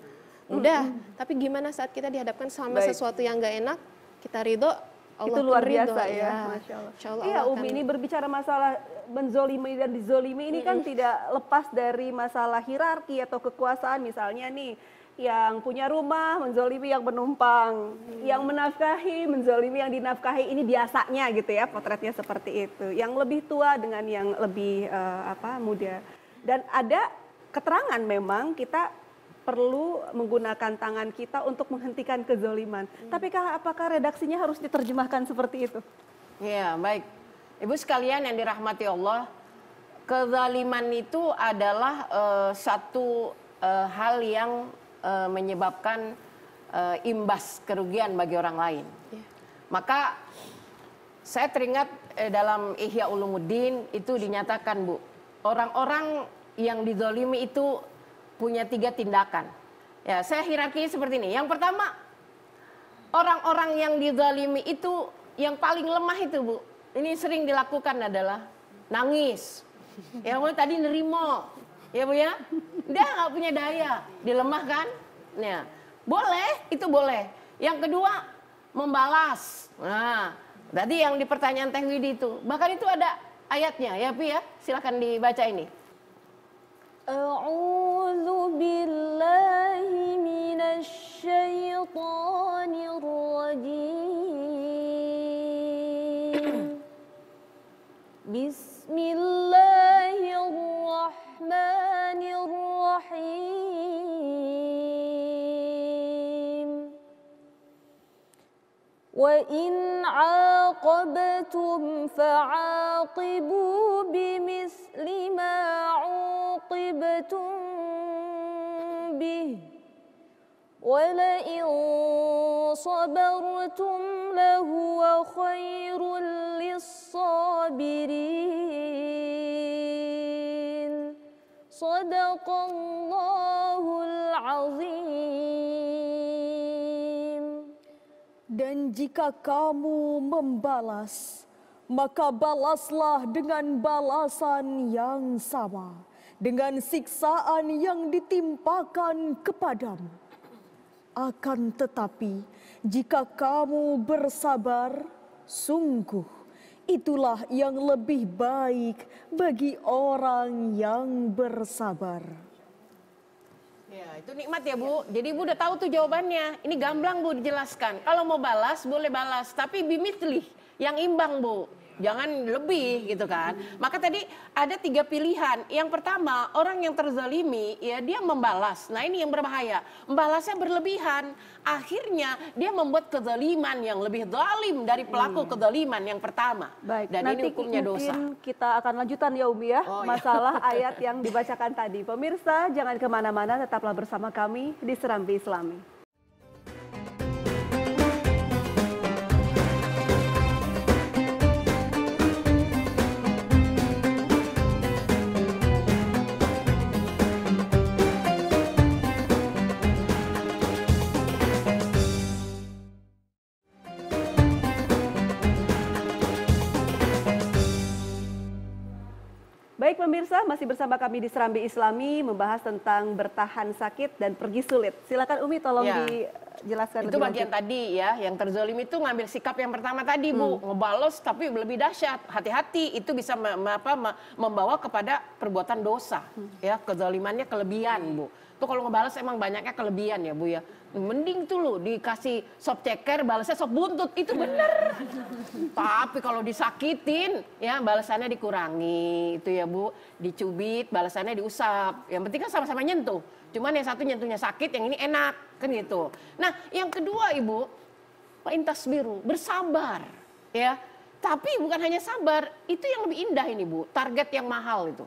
mudah, tapi gimana saat kita dihadapkan sama sesuatu yang gak enak, kita ridho, Allah Itu luar pun ridho, biasa ya, Masya Allah. Insya Allah Iya, Allah Umi, akan- ini berbicara masalah menzolimi dan dizolimi ini kan tidak lepas dari masalah hierarki atau kekuasaan. Misalnya nih, yang punya rumah menzolimi yang penumpang, yang menafkahi menzolimi yang dinafkahi, ini biasanya gitu ya, potretnya seperti itu. Yang lebih tua dengan yang lebih muda. Dan ada keterangan memang kita perlu menggunakan tangan kita untuk menghentikan kezoliman. Tapi apakah redaksinya harus diterjemahkan seperti itu? Ya, baik. Ibu sekalian yang dirahmati Allah, kezaliman itu adalah satu hal yang menyebabkan imbas kerugian bagi orang lain. Maka saya teringat dalam Ihya Ulumuddin itu dinyatakan, Bu, orang-orang yang dizolimi itu punya 3 tindakan. Ya, saya hierarki seperti ini. Yang pertama, orang-orang yang dizalimi itu yang paling lemah itu, Bu. Ini sering dilakukan adalah nangis. Ya, mulai tadi nerimo. Ya, Bu ya. Dia nggak punya daya, dilemahkan. Nah, boleh, itu boleh. Yang kedua, membalas. Nah, tadi yang di pertanyaan Teh Widi itu. Bahkan itu ada ayatnya, ya, Pi ya. Silakan dibaca ini. أعوذ بالله من الشيطان الرجيم بسم الله الرحمن الرحيم وإن عاقبتم فعاقبوا بمثل ما عوقبتم به ولئن صبرتم لهو خير للصابرين صدق الله العظيم. Dan jika kamu membalas, maka balaslah dengan balasan yang sama, dengan siksaan yang ditimpakan kepadamu. Akan tetapi, jika kamu bersabar, sungguh itulah yang lebih baik bagi orang yang bersabar. Ya, itu nikmat ya, Bu. Jadi Ibu udah tahu tuh jawabannya. Ini gamblang, Bu, dijelaskan. Kalau mau balas, boleh balas. Tapi bimitlih, yang imbang, Bu. Jangan lebih gitu kan. Maka tadi ada 3 pilihan. Yang pertama, orang yang terzalimi, ya dia membalas. Nah ini yang berbahaya. Membalasnya berlebihan. Akhirnya dia membuat kezaliman yang lebih zalim dari pelaku kezaliman yang pertama. Baik, Dan nanti ini hukumnya dosa. mungkin kita akan lanjutan ya Umi ya, Oh, iya. masalah ayat yang dibacakan tadi. Pemirsa jangan kemana-mana, tetaplah bersama kami di Serambi Islami. Baik pemirsa, masih bersama kami di Serambi Islami membahas tentang bertahan sakit dan pergi sulit. Silakan Umi tolong dijelaskan Itu lebih bagian lanjut. tadi ya, yang terzolim itu ngambil sikap yang pertama tadi Bu, ngebalos tapi lebih dahsyat. Hati-hati, itu bisa membawa kepada perbuatan dosa. Ya, kezalimannya kelebihan Bu. Tuh kalau ngebalas emang banyaknya kelebihan ya Bu ya. Mending tuh lu dikasih sop ceker, balasnya sop buntut, itu bener. Tapi kalau disakitin, ya balasannya dikurangi, itu ya Bu. Dicubit, balasannya diusap. Yang penting kan sama-sama nyentuh. Cuman yang satu nyentuhnya sakit, yang ini enak, kan gitu. Nah, yang kedua Ibu, intasbiru, bersabar, ya. Tapi bukan hanya sabar, itu yang lebih indah ini Bu. Target yang mahal itu.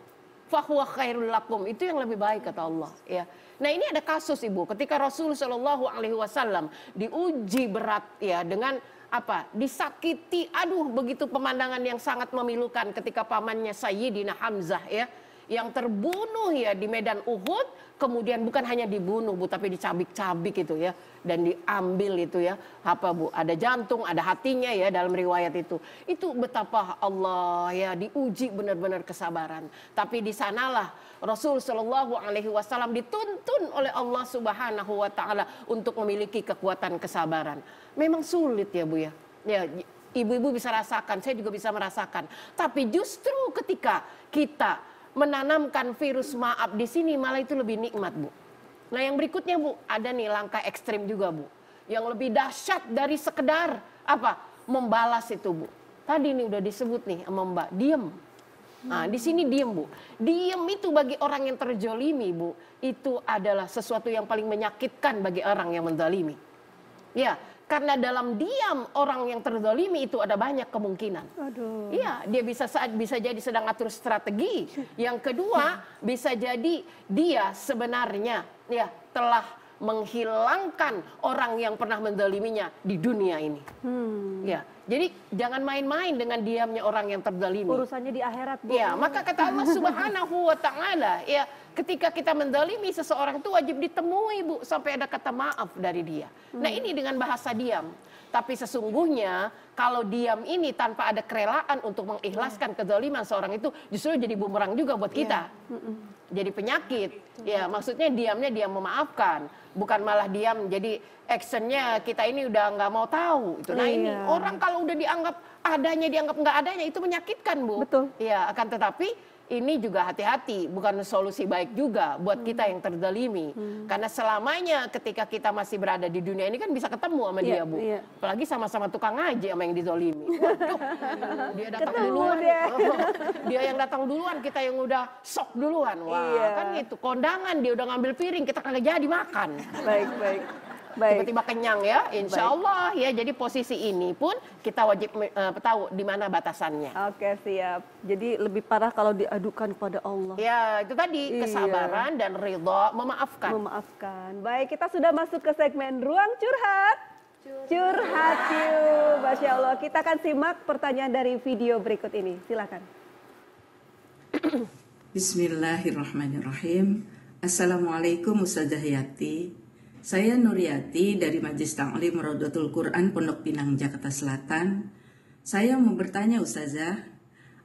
Fahuwa khairul lakum, itu yang lebih baik kata Allah, ya. Nah ini ada kasus Ibu, ketika Rasul Shallallahu Alaihi Wasallam diuji berat ya dengan apa? Disakiti, aduh begitu pemandangan yang sangat memilukan ketika pamannya Sayyidina Hamzah ya, yang terbunuh ya di medan Uhud, kemudian bukan hanya dibunuh Bu, tapi dicabik-cabik itu ya, dan diambil itu ya, apa Bu? Ada jantung, ada hatinya ya dalam riwayat itu. Itu betapa Allah ya diuji benar-benar kesabaran. Tapi di sanalah Rasul Shallallahu Alaihi Wasallam dituntun oleh Allah Subhanahu Wa Taala untuk memiliki kekuatan kesabaran. Memang sulit ya Bu ya. Ya ibu-ibu bisa rasakan, saya juga bisa merasakan. Tapi justru ketika kita menanamkan virus maaf di sini malah itu lebih nikmat Bu. Nah yang berikutnya Bu, ada nih langkah ekstrim juga Bu. Yang lebih dahsyat dari sekedar apa? Membalas itu Bu. Tadi nih udah disebut nih sama Mbak, diem. Nah di sini diem Bu. Diem itu bagi orang yang terjolimi Bu, itu adalah sesuatu yang paling menyakitkan bagi orang yang menzalimi. Ya, karena dalam diam orang yang terzalimi itu ada banyak kemungkinan. Aduh. Iya, dia bisa jadi sedang atur strategi. Yang kedua, bisa jadi dia sebenarnya ya telah menghilangkan orang yang pernah menzaliminya di dunia ini. Ya, jadi jangan main-main dengan diamnya orang yang terzalimi. Urusannya di akhirat Bu. Ya, maka kata Allah Subhanahu Wa Taala, ya ketika kita menzalimi seseorang itu wajib ditemui Bu sampai ada kata maaf dari dia. Nah ini dengan bahasa diam. Tapi sesungguhnya kalau diam ini tanpa ada kerelaan untuk mengikhlaskan kezaliman seorang itu justru jadi bumerang juga buat kita. Jadi penyakit. Ya maksudnya diamnya diam memaafkan. Bukan malah diam jadi actionnya kita ini udah nggak mau tahu. Nah ini orang kalau udah dianggap adanya dianggap nggak adanya itu menyakitkan Bu. Betul. Ya akan tetapi ini juga hati-hati, bukan solusi baik juga buat kita yang terzalimi. Karena selamanya ketika kita masih berada di dunia ini kan bisa ketemu sama dia Bu. Apalagi sama-sama tukang ngaji sama yang dizolimi. Waduh, dia datang duluan. Dia yang datang duluan, kita yang udah sok duluan. Wah kan gitu, kondangan dia udah ngambil piring, kita kagak jadi makan. Baik. Tiba-tiba kenyang ya, insya Allah ya. Jadi posisi ini pun kita wajib tahu di mana batasannya. Oke siap. Jadi lebih parah kalau diadukan kepada Allah. Ya itu tadi kesabaran dan ridha memaafkan. Memaafkan. Baik, kita sudah masuk ke segmen Ruang Curhat. Curhat yuk. Masya Allah. Kita akan simak pertanyaan dari video berikut ini. Silakan. Bismillahirrahmanirrahim. Assalamualaikum Ustazah Yati. Saya Nuryati dari Majelis Ta'lim Rodotul Quran Pondok Pinang, Jakarta Selatan. Saya mau bertanya Ustazah,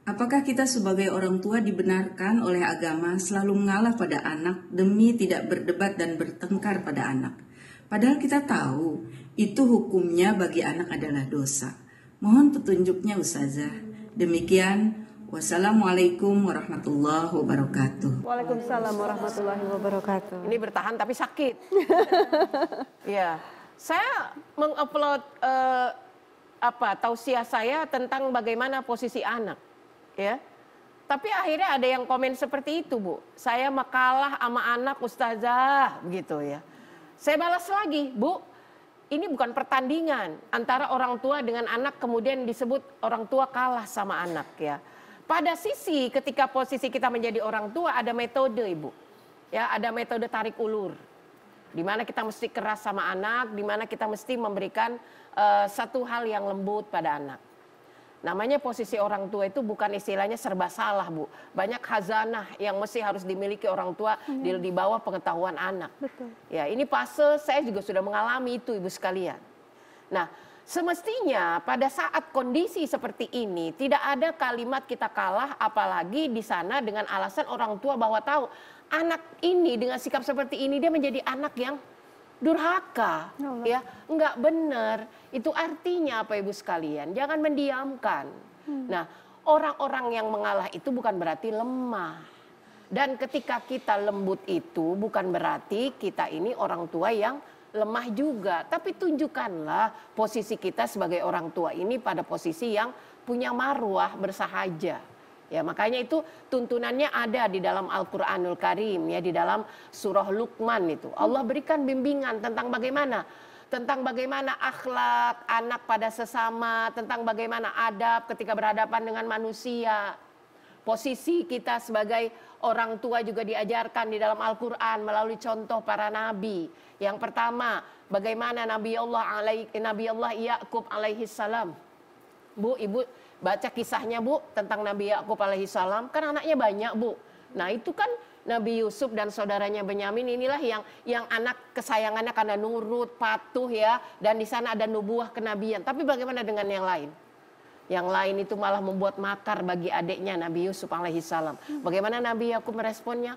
apakah kita sebagai orang tua dibenarkan oleh agama selalu mengalah pada anak demi tidak berdebat dan bertengkar pada anak? Padahal kita tahu itu hukumnya bagi anak adalah dosa. Mohon petunjuknya Ustazah. Demikian. Wassalamualaikum warahmatullahi wabarakatuh. Waalaikumsalam warahmatullahi wabarakatuh. Ini bertahan tapi sakit. Ya, saya mengupload tausiah saya tentang bagaimana posisi anak, ya. Tapi akhirnya ada yang komen seperti itu Bu. Saya makalah sama anak Ustazah, begitu ya. Saya balas lagi, Bu. Ini bukan pertandingan antara orang tua dengan anak kemudian disebut orang tua kalah sama anak ya. Pada sisi ketika posisi kita menjadi orang tua ada metode Ibu. Ya, ada metode tarik ulur. Di mana kita mesti keras sama anak, di mana kita mesti memberikan satu hal yang lembut pada anak. Namanya posisi orang tua itu bukan istilahnya serba salah Bu. Banyak khazanah yang mesti harus dimiliki orang tua di bawah pengetahuan anak. Betul. Ya, ini fase saya juga sudah mengalami itu Ibu sekalian. Nah, semestinya pada saat kondisi seperti ini tidak ada kalimat kita kalah, apalagi di sana dengan alasan orang tua bahwa tahu anak ini dengan sikap seperti ini dia menjadi anak yang durhaka, ya nggak benar. Itu artinya apa ibu sekalian? Jangan mendiamkan. Nah, orang-orang yang mengalah itu bukan berarti lemah. Dan ketika kita lembut itu bukan berarti kita ini orang tua yang lemah juga, tapi tunjukkanlah posisi kita sebagai orang tua ini pada posisi yang punya marwah, bersahaja. Ya, makanya itu tuntunannya ada di dalam Al-Qur'anul Karim, ya, di dalam surah Luqman itu. Allah berikan bimbingan tentang bagaimana akhlak anak pada sesama, tentang bagaimana adab ketika berhadapan dengan manusia. Posisi kita sebagai orang tua juga diajarkan di dalam Al-Quran melalui contoh para nabi. Yang pertama, bagaimana Nabi Allah Ya'qub alaihi salam. Bu, ibu baca kisahnya bu tentang Nabi Ya'qub alaihi salam. Kan anaknya banyak bu. Nah itu kan Nabi Yusuf dan saudaranya Benyamin inilah yang anak kesayangannya karena nurut, patuh ya. Dan di sana ada nubuah kenabian. Tapi bagaimana dengan yang lain? Yang lain itu malah membuat makar bagi adiknya Nabi Yusuf alaihissalam. Bagaimana Nabi Yakub meresponnya?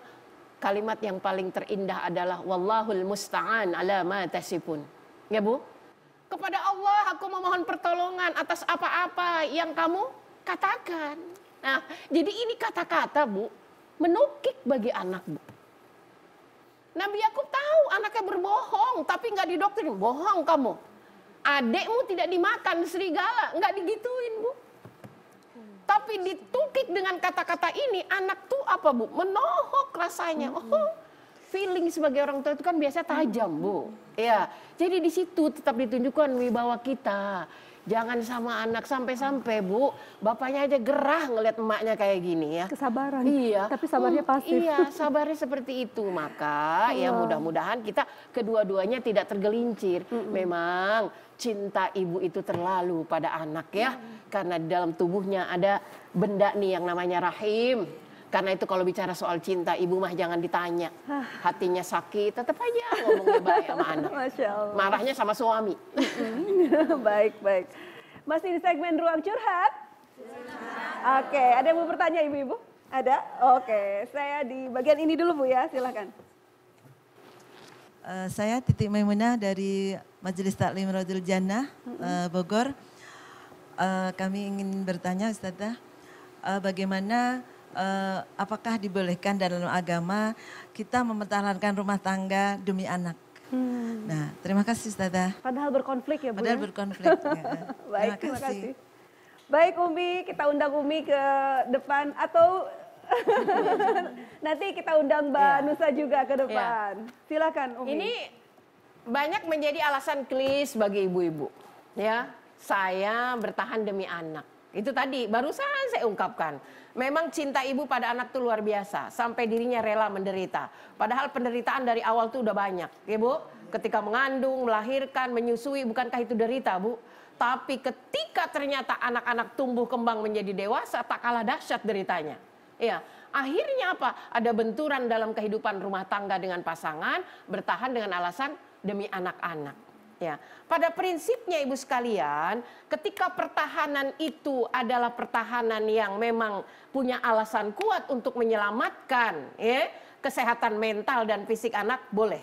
Kalimat yang paling terindah adalah wallahul musta'an ala ma tasifun. Ya bu? Kepada Allah aku memohon pertolongan atas apa-apa yang kamu katakan. Nah, jadi ini kata-kata bu, menukik bagi anak bu. Nabi Yakub tahu anaknya berbohong, tapi nggak didoktrin. Bohong kamu. Adekmu tidak dimakan serigala, nggak digituin bu. Tapi ditukik dengan kata-kata ini, anak tuh apa bu? Menohok rasanya. Oh, feeling sebagai orang tua itu kan biasa tajam bu. Ya, jadi di situ tetap ditunjukkan wibawa kita. Jangan sama anak sampai-sampai bu, bapaknya aja gerah ngelihat emaknya kayak gini ya. Kesabaran. Iya. Tapi sabarnya pasif. Iya, sabarnya seperti itu. Maka ya mudah-mudahan kita kedua-duanya tidak tergelincir. Memang cinta ibu itu terlalu pada anak ya. Karena di dalam tubuhnya ada benda nih yang namanya rahim. Karena itu kalau bicara soal cinta ibu mah jangan ditanya. Hatinya sakit tetap aja ngomongnya baik sama anak. Masya Allah. Marahnya sama suami. Baik, baik. Masih di segmen Ruang Curhat? Oke, ada yang mau bertanya ibu-ibu? Ada? Oke, saya di bagian ini dulu Bu ya, silakan. Saya Titik Maimunah dari Majelis Taklim Raudhul Jannah, Bogor. Kami ingin bertanya Ustazah, bagaimana apakah dibolehkan dalam agama kita mempertahankan rumah tangga demi anak? Nah, terima kasih Ustazah. Padahal berkonflik ya Bu. Padahal ya? berkonflik. Ya. Baik, terima kasih. Baik Umi, kita undang Umi ke depan atau nanti kita undang Mbak Nusa juga ke depan. Silakan Umi. Ini banyak menjadi alasan klis bagi ibu-ibu. Ya, saya bertahan demi anak. Itu tadi barusan saya ungkapkan. Memang cinta ibu pada anak tuh luar biasa. Sampai dirinya rela menderita. Padahal penderitaan dari awal tuh udah banyak. Ya Bu, ketika mengandung, melahirkan, menyusui, bukankah itu derita Bu? Tapi ketika ternyata anak-anak tumbuh kembang menjadi dewasa, tak kalah dahsyat deritanya. Ya, akhirnya apa? Ada benturan dalam kehidupan rumah tangga dengan pasangan, bertahan dengan alasan demi anak-anak. Ya, pada prinsipnya ibu sekalian, ketika pertahanan itu adalah pertahanan yang memang punya alasan kuat untuk menyelamatkan ya, kesehatan mental dan fisik anak, boleh.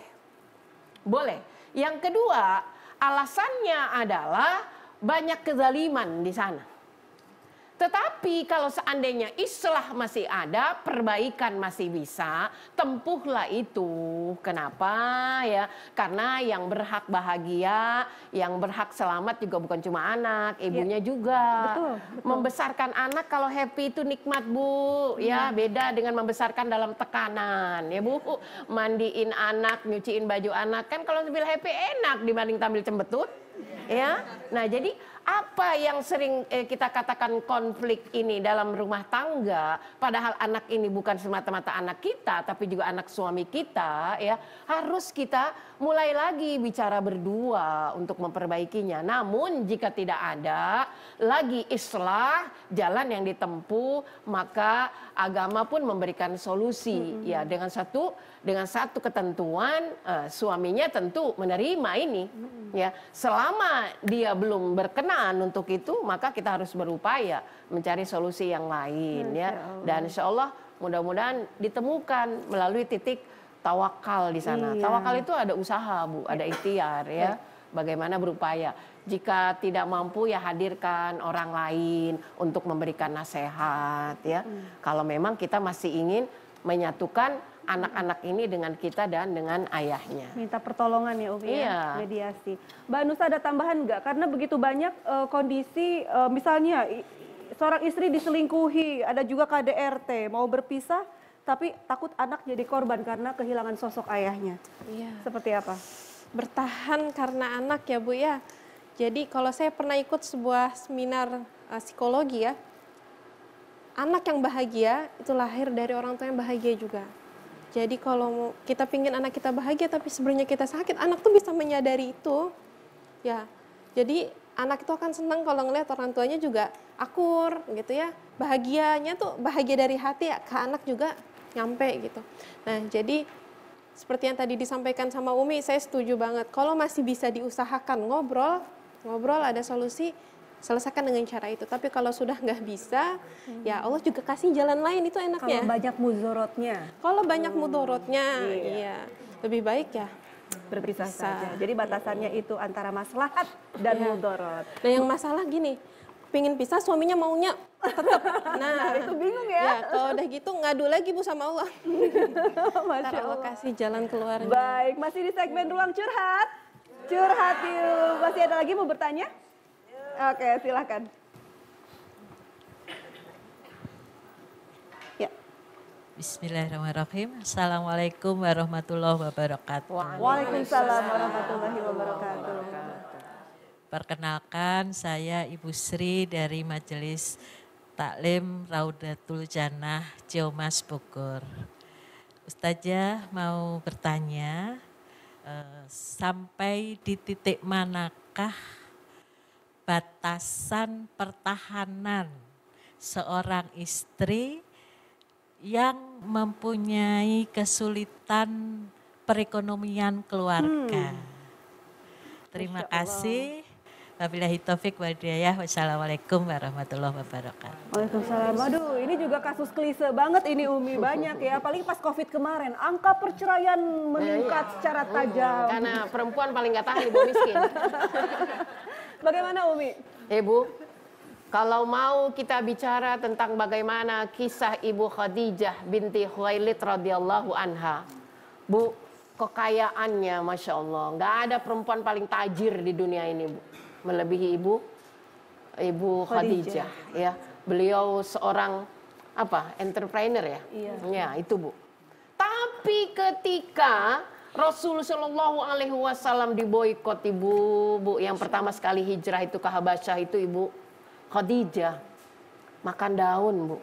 Boleh. Yang kedua, alasannya adalah banyak kezaliman di sana. Tetapi kalau seandainya islah masih ada, perbaikan masih bisa, tempuhlah itu. Kenapa ya? Karena yang berhak bahagia, yang berhak selamat juga bukan cuma anak, ibunya juga. Betul. Membesarkan anak kalau happy itu nikmat Bu, ya beda dengan membesarkan dalam tekanan, ya Bu. Mandiin anak, nyuciin baju anak, kan kalau sambil happy enak dibanding tampil cembetut. Ya, nah jadi Apa yang sering kita katakan konflik ini dalam rumah tangga, padahal anak ini bukan semata-mata anak kita, tapi juga anak suami kita, ya harus kita mulai lagi bicara berdua untuk memperbaikinya. Namun jika tidak ada lagi islah jalan yang ditempuh, maka agama pun memberikan solusi, ya dengan satu ketentuan, suaminya tentu menerima ini, ya selama dia belum berkenan untuk itu, maka kita harus berupaya mencari solusi yang lain, ya. Dan insya Allah mudah-mudahan ditemukan melalui titik tawakal di sana. Tawakal itu ada usaha, Bu, ada ikhtiar, ya. Bagaimana berupaya. Jika tidak mampu, ya hadirkan orang lain untuk memberikan nasihat, ya. Kalau memang kita masih ingin menyatukan anak-anak ini dengan kita dan dengan ayahnya. Minta pertolongan ya Umi, Iya. mediasi. Mbak Nusa ada tambahan nggak? Karena begitu banyak kondisi, misalnya seorang istri diselingkuhi, ada juga KDRT, mau berpisah, tapi takut anak jadi korban karena kehilangan sosok ayahnya. Iya. Seperti apa? Bertahan karena anak ya Bu ya. Jadi kalau saya pernah ikut sebuah seminar psikologi ya, anak yang bahagia itu lahir dari orang tua yang bahagia juga. Jadi kalau kita pingin anak kita bahagia tapi sebenarnya kita sakit, anak tuh bisa menyadari itu. Ya, jadi anak itu akan senang kalau ngelihat orang tuanya juga akur gitu ya. Bahagianya tuh bahagia dari hati ya, ke anak juga nyampe gitu. Nah, jadi seperti yang tadi disampaikan sama Umi, saya setuju banget. Kalau masih bisa diusahakan ngobrol ada solusi, selesaikan dengan cara itu. Tapi kalau sudah nggak bisa, ya Allah juga kasih jalan lain, itu enaknya. Kalau banyak mudorotnya. Kalau banyak mudorotnya, iya. Lebih baik ya Berpisah Bisa. saja. Jadi batasannya itu antara maslahat dan mudorot. Nah yang masalah gini, pingin pisah suaminya maunya tetap. Nah itu bingung ya. kalau udah gitu ngadu lagi Bu sama Allah. Masya Ntar Allah Allah. kasih jalan keluarnya. Baik, masih di segmen Ruang Curhat. Curhat yuk. Masih ada lagi mau bertanya? Oke, silakan. Ya. Bismillahirrahmanirrahim. Assalamualaikum warahmatullahi wabarakatuh. Waalaikumsalam warahmatullahi wabarakatuh. Perkenalkan, saya Ibu Sri dari Majelis Taklim Raudatul Jannah Ciamas Bogor. Ustazah mau bertanya, sampai di titik manakah batasan pertahanan seorang istri yang mempunyai kesulitan perekonomian keluarga? Terima kasih. Wabillahi taufik wal hidayah. Wassalamualaikum warahmatullahi wabarakatuh. Waalaikumsalam. Aduh, ini juga kasus klise banget ini Umi, banyak ya. Apalagi pas Covid kemarin, angka perceraian meningkat secara tajam. Karena perempuan paling nggak tahan ibu miskin. Bagaimana Umi? Ibu, kalau mau kita bicara tentang bagaimana kisah Ibu Khadijah binti Khuwailid radhiyallahu anha, Bu, kekayaannya Masya Allah, nggak ada perempuan paling tajir di dunia ini, Bu, melebihi Ibu Khadijah. Ya, beliau seorang entrepreneur ya, ya itu Bu. Tapi ketika Rasul Shallallahu Alaihi Wasallam diboikot Bu, yang pertama sekali hijrah itu ke Habasyah itu Ibu Khadijah makan daun, Bu.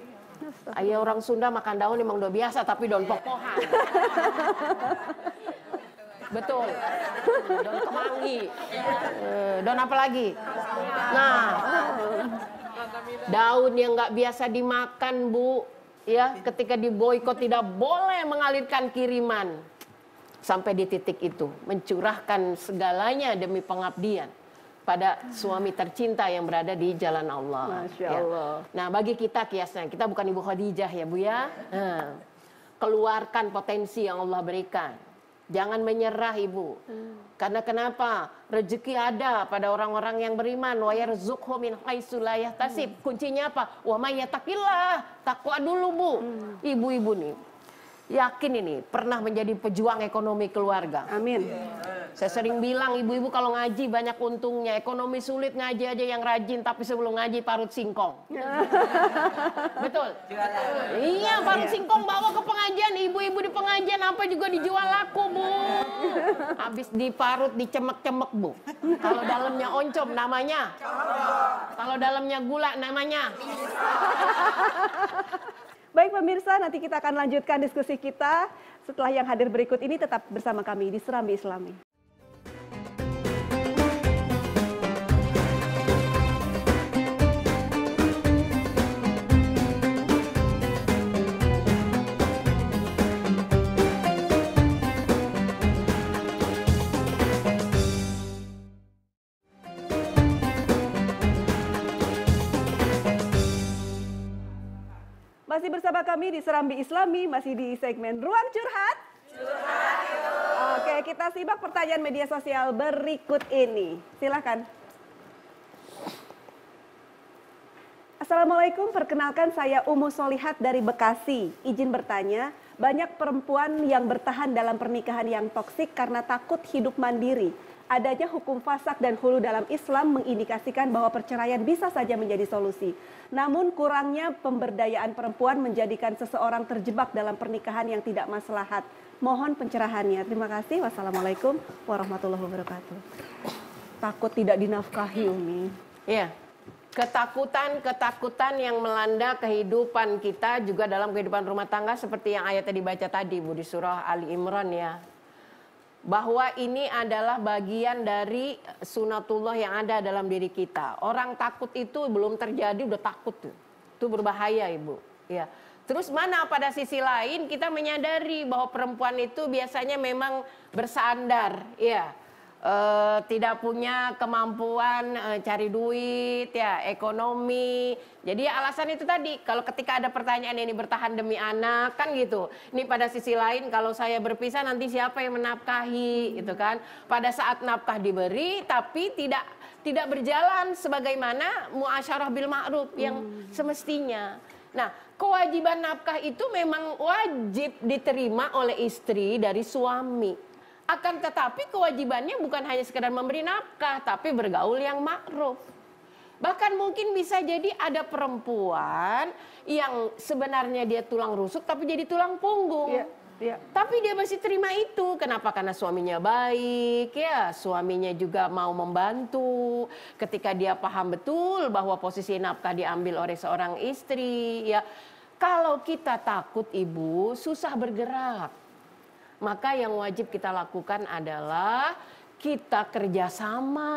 Ayah orang Sunda makan daun emang udah biasa, tapi daun pokohan. Betul. Daun kemangi. Daun apa lagi? Nah, daun yang nggak biasa dimakan, Bu. Ya, ketika diboikot tidak boleh mengalirkan kiriman. Sampai di titik itu, mencurahkan segalanya demi pengabdian pada suami tercinta yang berada di jalan Allah. Masya Allah. Ya. Nah, bagi kita kiasnya, kita bukan Ibu Khadijah ya Bu ya. Nah, keluarkan potensi yang Allah berikan. Jangan menyerah Ibu. Karena kenapa? Rezeki ada pada orang-orang yang beriman. Wa yarzuqhu min haitsu la yahtasib. Kuncinya apa? Wa may yattaqillah. Takwa dulu Bu. Ibu-ibu nih, yakin ini pernah menjadi pejuang ekonomi keluarga. Amin. Saya sering bilang ibu-ibu kalau ngaji banyak untungnya. Ekonomi sulit, ngaji aja yang rajin, tapi sebelum ngaji parut singkong. Betul? Iya, parut singkong bawa ke pengajian. Ibu-ibu di pengajian apa juga dijual laku, Bu. Habis diparut, dicemek-cemek, Bu. Kalau dalamnya oncom namanya. Kalau dalamnya gula namanya. Baik pemirsa, nanti kita akan lanjutkan diskusi kita setelah yang hadir berikut ini. Tetap bersama kami di Serambi Islami. Masih bersama kami di Serambi Islami, masih di segmen Ruang Curhat. Oke, kita simak pertanyaan media sosial berikut ini. Silakan. Assalamualaikum, perkenalkan saya Umu Solihat dari Bekasi. Izin bertanya, banyak perempuan yang bertahan dalam pernikahan yang toksik karena takut hidup mandiri. Adanya hukum fasakh dan hulu dalam Islam mengindikasikan bahwa perceraian bisa saja menjadi solusi. Namun kurangnya pemberdayaan perempuan menjadikan seseorang terjebak dalam pernikahan yang tidak maslahat. Mohon pencerahannya. Terima kasih. Wassalamualaikum warahmatullahi wabarakatuh. Takut tidak dinafkahi, Umi. Iya. Ketakutan yang melanda kehidupan kita juga dalam kehidupan rumah tangga seperti yang ayatnya dibaca tadi, Bu, di surah Ali Imran ya. Bahwa ini adalah bagian dari sunatullah yang ada dalam diri kita. Orang takut itu belum terjadi udah takut tuh. Itu berbahaya, Ibu. Ya. Terus mana pada sisi lain kita menyadari bahwa perempuan itu biasanya memang bersandar, ya. Tidak punya kemampuan cari duit, ya, ekonomi. Jadi alasan itu tadi, kalau ketika ada pertanyaan ini bertahan demi anak, kan gitu. Ini pada sisi lain kalau saya berpisah nanti siapa yang menafkahi, gitu kan. Pada saat nafkah diberi, tapi tidak berjalan sebagaimana muasyarah bil ma'ruf yang semestinya. Nah, kewajiban nafkah itu memang wajib diterima oleh istri dari suami. Akan tetapi kewajibannya bukan hanya sekedar memberi nafkah, tapi bergaul yang ma'ruf. Bahkan mungkin bisa jadi ada perempuan yang sebenarnya dia tulang rusuk tapi jadi tulang punggung. Iya. Tapi dia masih terima itu. Kenapa? Karena suaminya baik, ya. Suaminya juga mau membantu. Ketika dia paham betul bahwa posisi nafkah diambil oleh seorang istri, ya. Kalau kita takut, Ibu, susah bergerak. Maka yang wajib kita lakukan adalah kita kerjasama,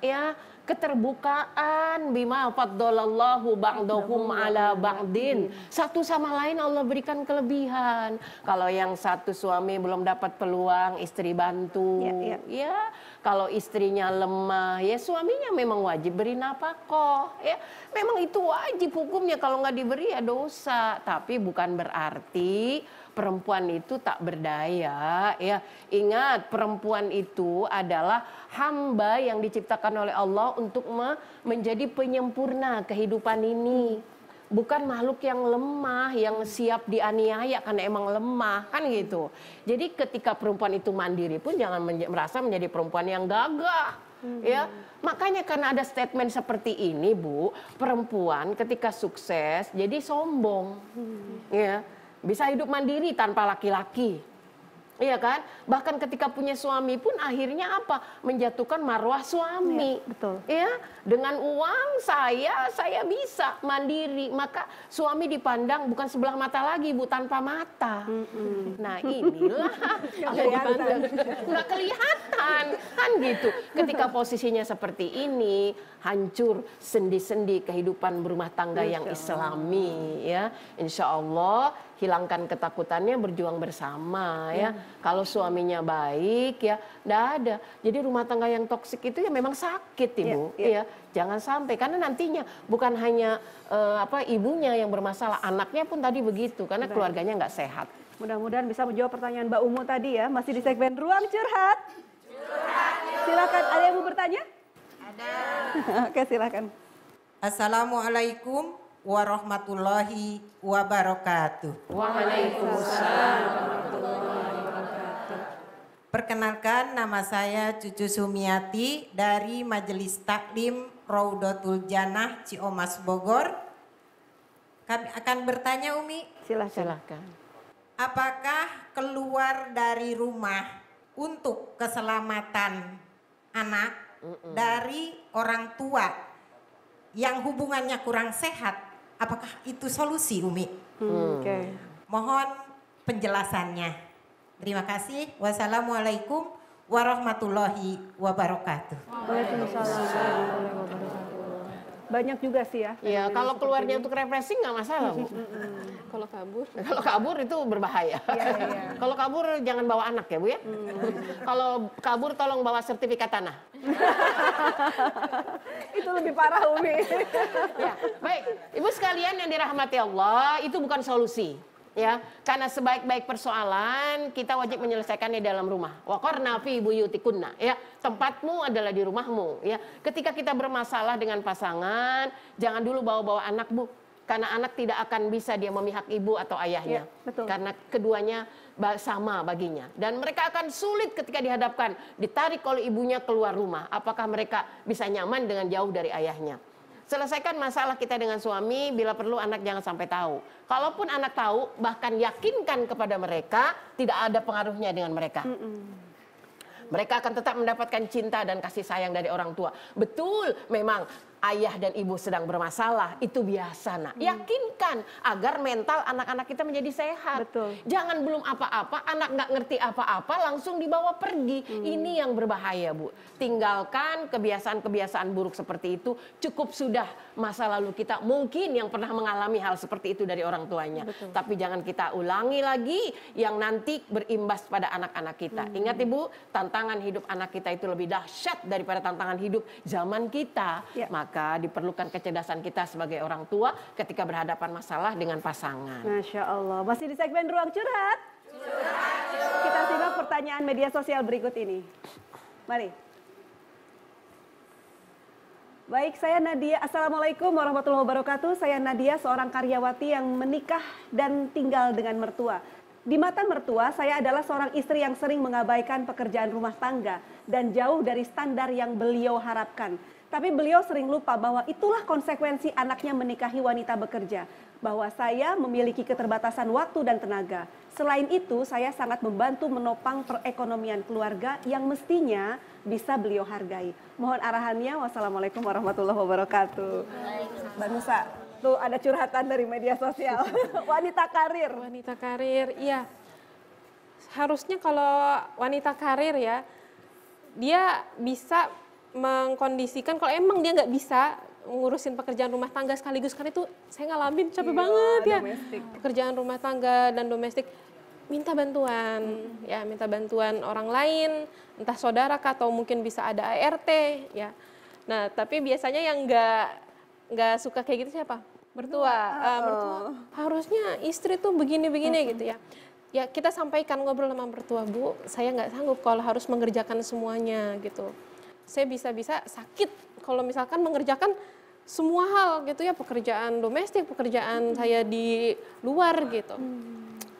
ya, keterbukaan, bima faddalallahu ba'dahum ala ba'din. Satu sama lain Allah berikan kelebihan. Kalau yang satu suami belum dapat peluang, istri bantu, ya. Kalau istrinya lemah, ya suaminya memang wajib beri nafkah, ya. Memang itu wajib hukumnya, kalau nggak diberi ya dosa. Tapi bukan berarti perempuan itu tak berdaya, ya. Ingat, perempuan itu adalah hamba yang diciptakan oleh Allah untuk menjadi penyempurna kehidupan ini. Bukan makhluk yang lemah, yang siap dianiaya karena emang lemah, kan gitu. Jadi ketika perempuan itu mandiri pun jangan merasa menjadi perempuan yang gagah. Ya, makanya karena ada statement seperti ini, Bu, perempuan ketika sukses jadi sombong. Ya. Bisa hidup mandiri tanpa laki-laki, iya kan? Bahkan ketika punya suami pun akhirnya apa? Menjatuhkan marwah suami. Ya, betul. Ya, dengan uang saya bisa mandiri. Maka suami dipandang bukan sebelah mata lagi, Bu, tanpa mata. Nah inilah nggak kelihatan, kan gitu. Ketika posisinya seperti ini, hancur sendi-sendi kehidupan berumah tangga yang Islami, ya. Insya Allah hilangkan ketakutannya, berjuang bersama, ya. Kalau suaminya baik, ya, enggak ada. Jadi rumah tangga yang toksik itu ya memang sakit, Ibu, ya. Jangan sampai, karena nantinya bukan hanya ibunya yang bermasalah, anaknya pun tadi begitu, karena keluarganya nggak sehat. Mudah-mudahan bisa menjawab pertanyaan Mbak Umu tadi ya. Masih di segmen Ruang Curhat. Silakan, ada yang mau bertanya? Ada. Oke, silakan. Assalamualaikum warahmatullahi wabarakatuh. Waalaikumsalam. Perkenalkan, nama saya Cucu Sumiati dari Majelis Taklim Raudatul Jannah Ciomas Bogor. Kami akan bertanya, Umi. Silakan. Apakah keluar dari rumah untuk keselamatan anak dari orang tua yang hubungannya kurang sehat, apakah itu solusi, Umi? Mohon penjelasannya. Terima kasih. Wassalamualaikum warahmatullahi wabarakatuh. Waalaikumsalam warahmatullahi wabarakatuh. Banyak juga sih ya. Iya, kalau keluarnya untuk refreshing nggak masalah, Bu. Kalau kabur? Kalau kabur itu berbahaya. Iya. Kalau kabur jangan bawa anak ya, Bu ya. Kalau kabur tolong bawa sertifikat tanah. Itu lebih parah, Umi. Ya, baik. Ibu sekalian yang dirahmati Allah, itu bukan solusi. Ya, karena sebaik-baik persoalan kita wajib menyelesaikannya dalam rumah. Wa qarna fi buyutikunna, ya. Tempatmu adalah di rumahmu, ya. Ketika kita bermasalah dengan pasangan, jangan dulu bawa-bawa anak, Bu. Karena anak tidak akan bisa dia memihak ibu atau ayahnya. Ya, betul. Karena keduanya sama baginya. Dan mereka akan sulit ketika dihadapkan, ditarik oleh ibunya keluar rumah. Apakah mereka bisa nyaman dengan jauh dari ayahnya? Selesaikan masalah kita dengan suami, bila perlu anak jangan sampai tahu. Kalaupun anak tahu, bahkan yakinkan kepada mereka, tidak ada pengaruhnya dengan mereka. Mereka akan tetap mendapatkan cinta dan kasih sayang dari orang tua. Betul, memang ayah dan ibu sedang bermasalah, itu biasa, nak. Yakinkan agar mental anak-anak kita menjadi sehat. Betul. Jangan belum apa-apa, anak nggak ngerti apa-apa, langsung dibawa pergi. Ini yang berbahaya, Bu. Tinggalkan kebiasaan-kebiasaan buruk seperti itu. Cukup sudah masa lalu kita mungkin yang pernah mengalami hal seperti itu dari orang tuanya. Betul. Tapi jangan kita ulangi lagi yang nanti berimbas pada anak-anak kita. Ingat, Ibu, tantangan hidup anak kita itu lebih dahsyat daripada tantangan hidup zaman kita. Ya. Maka diperlukan kecerdasan kita sebagai orang tua ketika berhadapan masalah dengan pasangan. Masya Allah. Masih di segmen Ruang Curhat. Kita simak pertanyaan media sosial berikut ini. Mari. Baik, saya Nadia. Assalamualaikum warahmatullahi wabarakatuh. Saya Nadia, seorang karyawati yang menikah dan tinggal dengan mertua. Di mata mertua, saya adalah seorang istri yang sering mengabaikan pekerjaan rumah tangga dan jauh dari standar yang beliau harapkan. Tapi beliau sering lupa bahwa itulah konsekuensi anaknya menikahi wanita bekerja. Bahwa saya memiliki keterbatasan waktu dan tenaga. Selain itu, saya sangat membantu menopang perekonomian keluarga yang mestinya bisa beliau hargai. Mohon arahannya. Wassalamualaikum warahmatullahi wabarakatuh. Mbak Nusa, tuh ada curhatan dari media sosial. Wanita karir. Wanita karir, iya. Harusnya kalau wanita karir ya, dia bisa mengkondisikan kalau emang dia nggak bisa ngurusin pekerjaan rumah tangga sekaligus, kan itu saya ngalamin capek banget ya. Domestik. Pekerjaan rumah tangga dan domestik, minta bantuan ya, minta bantuan orang lain, entah saudara kah, atau mungkin bisa ada ART ya. Nah, tapi biasanya yang nggak suka kayak gitu siapa? Mertua. Mertua. Harusnya istri tuh begini-begini gitu ya. Ya kita sampaikan, ngobrol sama mertua, Bu, saya nggak sanggup kalau harus mengerjakan semuanya gitu. Saya bisa-bisa sakit kalau misalkan mengerjakan semua hal gitu ya, pekerjaan domestik, pekerjaan saya di luar gitu.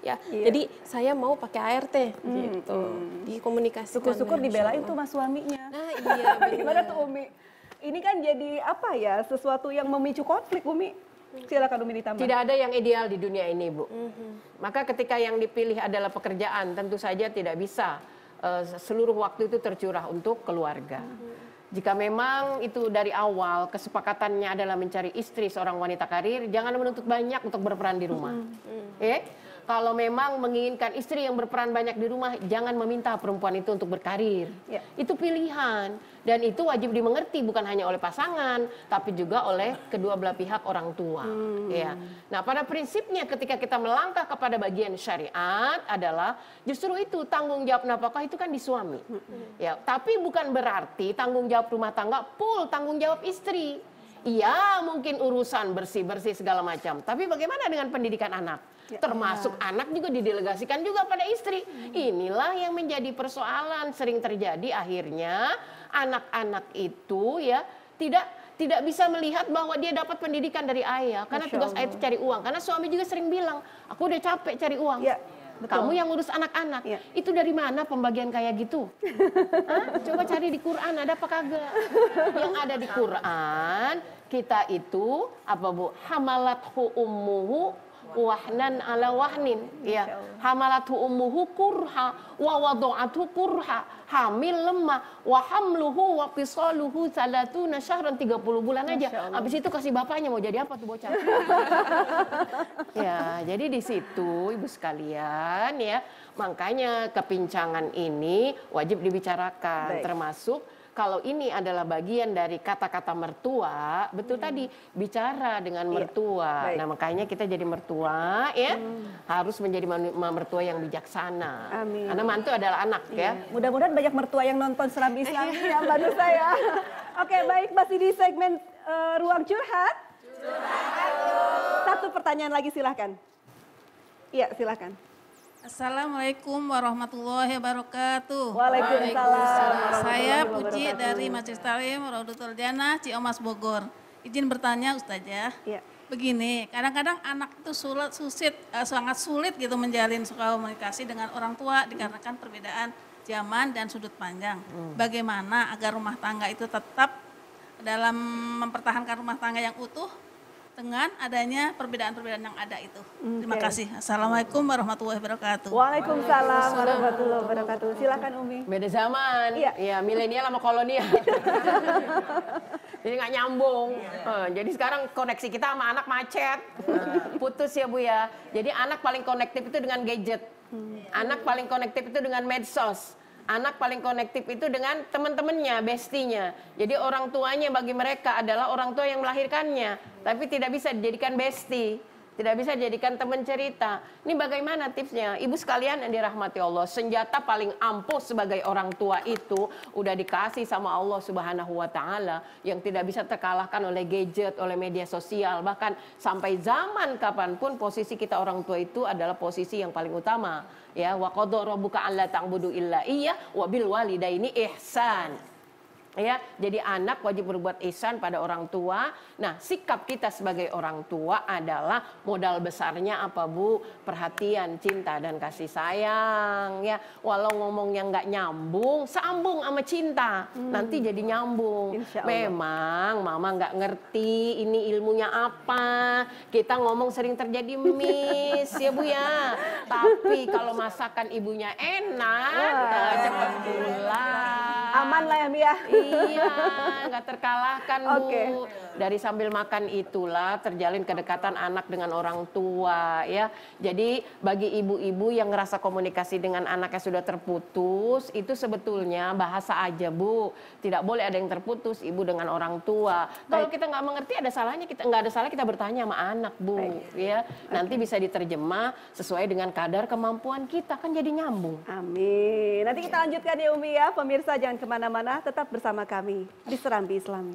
Ya, jadi saya mau pakai ART gitu. Dikomunikasikan. Syukur-syukur dibelain tuh mas suaminya. Nah, iya benar. Gimana tuh Umi? Ini kan jadi apa ya, sesuatu yang memicu konflik, Umi. Silakan Umi ditambah. Tidak ada yang ideal di dunia ini, Bu. Maka ketika yang dipilih adalah pekerjaan, tentu saja tidak bisa seluruh waktu itu tercurah untuk keluarga. Jika memang itu dari awal kesepakatannya adalah mencari istri seorang wanita karir, jangan menuntut banyak untuk berperan di rumah. Kalau memang menginginkan istri yang berperan banyak di rumah, jangan meminta perempuan itu untuk berkarir. Ya. Itu pilihan. Dan itu wajib dimengerti bukan hanya oleh pasangan, tapi juga oleh kedua belah pihak orang tua. Ya. Nah, pada prinsipnya ketika kita melangkah kepada bagian syariat adalah justru itu tanggung jawab nafkah itu kan di suami. Ya, tapi bukan berarti tanggung jawab rumah tangga full tanggung jawab istri. Iya, mungkin urusan bersih-bersih segala macam. Tapi bagaimana dengan pendidikan anak? Termasuk anak juga didelegasikan juga pada istri. Inilah yang menjadi persoalan sering terjadi, akhirnya anak-anak itu ya tidak bisa melihat bahwa dia dapat pendidikan dari ayah karena tugas ayah itu cari uang. Karena suami juga sering bilang, aku udah capek cari uang. Ya, betul. Kamu yang ngurus anak-anak. Ya. Itu dari mana pembagian kayak gitu? Coba cari di Quran, ada apa kagak? Yang ada di Quran, kita itu apa, Bu? Hamalathu ummuhu wahnan ala wahnin, ya. Hamalathu ummuhu kurha wa wada'athu kurha, hamil lemah, wa hamluhu wa fisaluhu 30 syahran, 30 bulan aja. Habis itu kasih bapaknya, mau jadi apa tuh bocah? Ya, jadi di situ Ibu sekalian ya, makanya kepincangan ini wajib dibicarakan. Baik. Termasuk kalau ini adalah bagian dari kata-kata mertua, betul tadi bicara dengan mertua. Baik. Nah, makanya kita jadi mertua ya, harus menjadi mertua yang bijaksana. Amin. Karena mantu adalah anak ya. Mudah-mudahan banyak mertua yang nonton Serambi Islami ya Mbak Nusa ya. Oke, baik, masih di segmen Ruang Curhat. Satu pertanyaan lagi silahkan. Iya, silahkan. Assalamualaikum warahmatullahi wabarakatuh. Waalaikumsalam. Saya Puji dari Majelis Ta'lim Raudatul Jannah, Ciomas, Bogor. Izin bertanya Ustazah. Iya. Begini, kadang-kadang anak itu sangat sulit gitu menjalin komunikasi dengan orang tua dikarenakan perbedaan zaman dan sudut pandang. Bagaimana agar rumah tangga itu tetap dalam mempertahankan rumah tangga yang utuh dengan adanya perbedaan-perbedaan yang ada itu. Terima kasih. Assalamualaikum warahmatullahi wabarakatuh. Waalaikumsalam warahmatullahi wabarakatuh. Silakan Umi. Beda zaman, Iya. ya milenial sama kolonial. Jadi nggak nyambung. Jadi sekarang koneksi kita sama anak macet. Putus ya Bu ya. Jadi anak paling konektif itu dengan gadget. Anak paling konektif itu dengan medsos. Anak paling konektif itu dengan teman-temannya, bestinya. Jadi orang tuanya bagi mereka adalah orang tua yang melahirkannya. Tapi tidak bisa dijadikan besti. Tidak bisa dijadikan teman cerita. Ini bagaimana tipsnya? Ibu sekalian yang dirahmati Allah, senjata paling ampuh sebagai orang tua itu udah dikasih sama Allah Subhanahu wa taala yang tidak bisa terkalahkan oleh gadget, oleh media sosial. Bahkan sampai zaman kapanpun posisi kita orang tua itu adalah posisi yang paling utama. Ya, wa qadha rabbuka alla ta'budu illa iyyah wa bil walidaini ihsan. Ya, jadi anak wajib berbuat ihsan pada orang tua. Nah, sikap kita sebagai orang tua adalah modal besarnya apa Bu? Perhatian, cinta dan kasih sayang. Ya, walau ngomongnya nggak nyambung, sambung sama cinta. Nanti jadi nyambung. Insya Allah. Memang Mama nggak ngerti ini ilmunya apa. Kita ngomong sering terjadi miss ya Bu ya. Tapi kalau masakan ibunya enak, cepat pulang. Aman lah ya Mi ya. Iya, nggak terkalahkan Bu. Oke. Dari sambil makan itulah terjalin kedekatan anak dengan orang tua ya. Jadi bagi ibu-ibu yang ngerasa komunikasi dengan anaknya sudah terputus, itu sebetulnya bahasa aja Bu. Tidak boleh ada yang terputus ibu dengan orang tua. Kalau kita nggak mengerti ada salahnya nggak ada salah kita bertanya sama anak Bu. Ya, nanti bisa diterjemah sesuai dengan kadar kemampuan kita kan jadi nyambung. Amin. Nanti kita lanjutkan ya Umi ya. Pemirsa jangan kemana-mana, tetap bersama kami di Serambi Islami.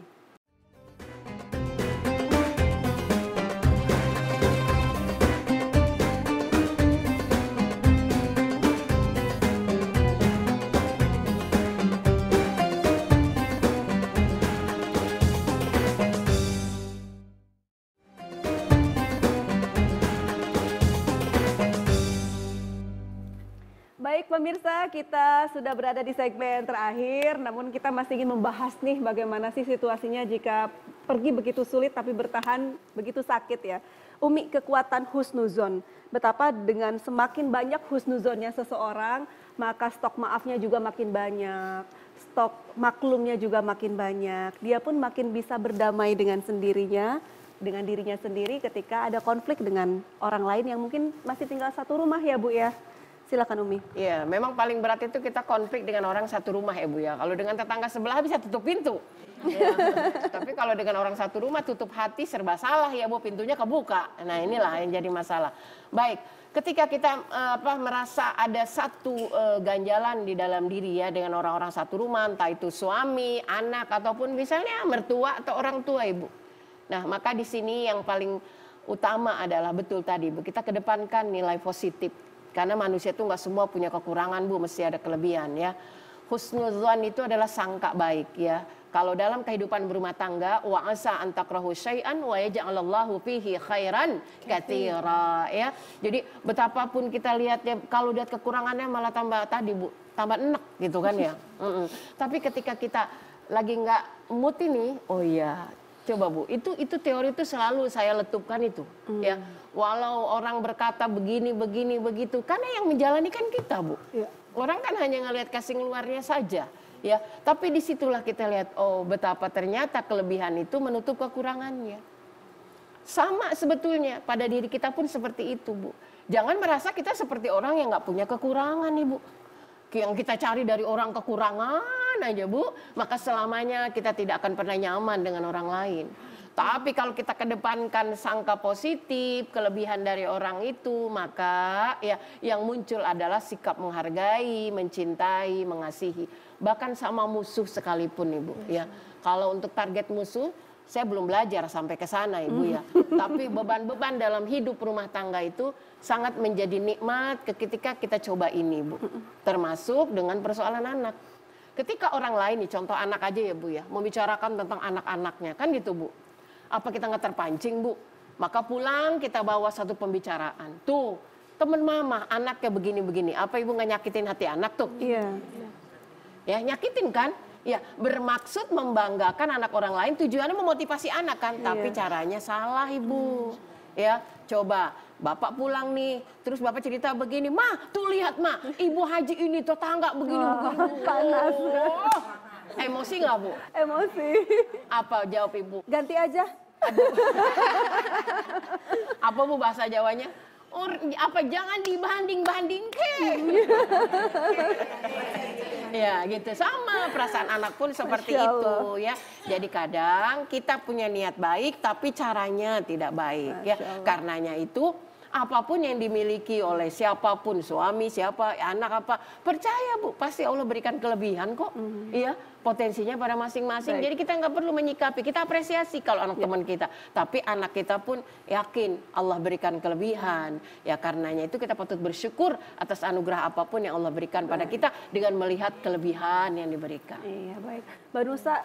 Baik pemirsa, kita sudah berada di segmen terakhir, namun kita masih ingin membahas nih bagaimana sih situasinya jika pergi begitu sulit tapi bertahan begitu sakit ya. Umi, kekuatan husnuzon, betapa dengan semakin banyak husnuzonnya seseorang, maka stok maafnya juga makin banyak, stok maklumnya juga makin banyak. Dia pun makin bisa berdamai dengan sendirinya, dengan dirinya sendiri ketika ada konflik dengan orang lain yang mungkin masih tinggal satu rumah ya Bu ya. Silakan Umi. Iya, memang paling berat itu kita konflik dengan orang satu rumah ya Bu ya. Kalau dengan tetangga sebelah bisa tutup pintu. Ya. Tapi kalau dengan orang satu rumah tutup hati serba salah ya Bu, pintunya kebuka. Nah inilah yang jadi masalah. Baik, ketika kita merasa ada satu ganjalan di dalam diri ya dengan orang-orang satu rumah, entah itu suami, anak ataupun misalnya mertua atau orang tua Ibu. Nah maka di sini yang paling utama adalah betul tadi Bu, kita kedepankan nilai positif. Karena manusia itu nggak semua punya kekurangan Bu, mesti ada kelebihan ya. Husnuzan itu adalah sangka baik ya. Kalau dalam kehidupan berumah tangga, wa asa an takrahu syai'an wa yaj'alallahu fihi khairan katsira ya. Jadi betapapun kita lihat ya, kalau lihat kekurangannya malah tambah tadi Bu, tambah enek gitu kan ya. Tapi ketika kita lagi nggak mood ini, oh iya, Coba Bu, itu teori itu selalu saya letupkan itu, ya. Walau orang berkata begini, begitu, karena yang menjalani kan kita, Bu. Ya. Orang kan hanya ngelihat casing luarnya saja, ya. Tapi disitulah kita lihat, oh betapa ternyata kelebihan itu menutup kekurangannya. Sama sebetulnya pada diri kita pun seperti itu, Bu. Jangan merasa kita seperti orang yang nggak punya kekurangan, Ibu. Yang kita cari dari orang kekurangan aja, Bu, maka selamanya kita tidak akan pernah nyaman dengan orang lain. Tapi kalau kita kedepankan sangka positif, kelebihan dari orang itu, maka ya yang muncul adalah sikap menghargai, mencintai, mengasihi, bahkan sama musuh sekalipun, Ibu, ya. Kalau untuk target musuh, saya belum belajar sampai ke sana, Ibu, ya. Tapi beban-beban dalam hidup rumah tangga itu sangat menjadi nikmat ketika kita coba ini, Bu. Termasuk dengan persoalan anak. Ketika orang lain nih, contoh anak aja ya, Bu, ya, membicarakan tentang anak-anaknya, kan gitu, Bu. Apa kita nggak terpancing, Bu? Maka pulang kita bawa satu pembicaraan. Tuh, temen mama, anaknya begini-begini. Apa Ibu nggak nyakitin hati anak tuh? Iya. Ya, nyakitin kan? Ya, bermaksud membanggakan anak orang lain, tujuannya memotivasi anak kan, tapi caranya salah, Ibu. Ya, coba Bapak pulang nih, terus Bapak cerita begini, "Ma, tuh lihat, Ma, Ibu Haji ini tetangga begini-begini." Panas. Oh, emosi nggak, Bu? Emosi. Apa jawab Ibu? Ganti aja. Apa Bu bahasa Jawanya? Oh, apa jangan dibanding-bandingkan. Ya gitu, sama perasaan anak pun seperti itu, ya. Jadi kadang kita punya niat baik tapi caranya tidak baik, ya. Karenanya itu apapun yang dimiliki oleh siapapun, suami, siapa, anak apa, percaya Bu, pasti Allah berikan kelebihan kok, iya, potensinya pada masing-masing. Jadi kita nggak perlu menyikapi, kita apresiasi kalau anak teman kita, tapi anak kita pun yakin Allah berikan kelebihan, ya. Karenanya itu kita patut bersyukur atas anugerah apapun yang Allah berikan pada kita dengan melihat kelebihan yang diberikan. Iya, baik. Mbak Nusa,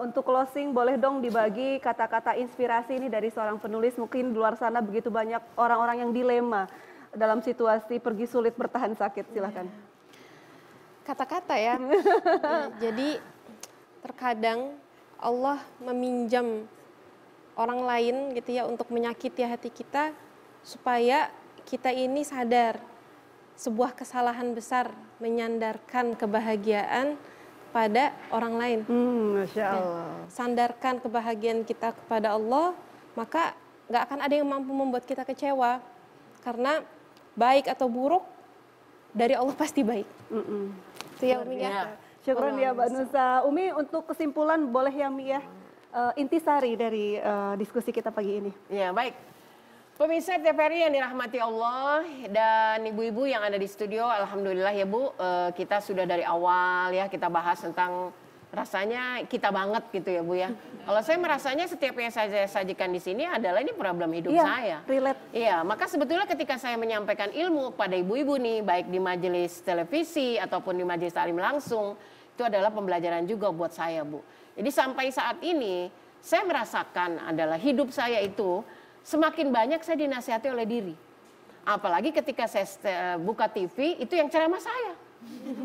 untuk closing boleh dong dibagi kata-kata inspirasi ini dari seorang penulis, mungkin di luar sana begitu banyak orang-orang yang dilema dalam situasi pergi sulit bertahan sakit, silahkan. Kata-kata ya. Jadi terkadang Allah meminjam orang lain gitu ya untuk menyakiti hati kita supaya kita ini sadar sebuah kesalahan besar menyandarkan kebahagiaan pada orang lain. Masya Allah. Ya, sandarkan kebahagiaan kita kepada Allah, maka nggak akan ada yang mampu membuat kita kecewa. Karena baik atau buruk dari Allah pasti baik. Itu ya Umi ya. Syukron ya Mbak Nusa. Umi, untuk kesimpulan boleh ya Mi ya, intisari dari diskusi kita pagi ini. Ya baik. Pemirsa TVRI yang dirahmati Allah dan ibu-ibu yang ada di studio, alhamdulillah ya Bu, kita sudah dari awal ya kita bahas tentang rasanya kita banget gitu ya Bu ya. Kalau saya merasanya setiap yang saya sajikan di sini adalah ini problem hidup saya. Relate. Iya, maka sebetulnya ketika saya menyampaikan ilmu pada ibu-ibu nih, baik di majelis televisi ataupun di majelis taklim langsung, itu adalah pembelajaran juga buat saya Bu. Jadi sampai saat ini saya merasakan adalah hidup saya itu semakin banyak saya dinasihati oleh diri. Apalagi ketika saya buka TV, itu yang ceramah saya.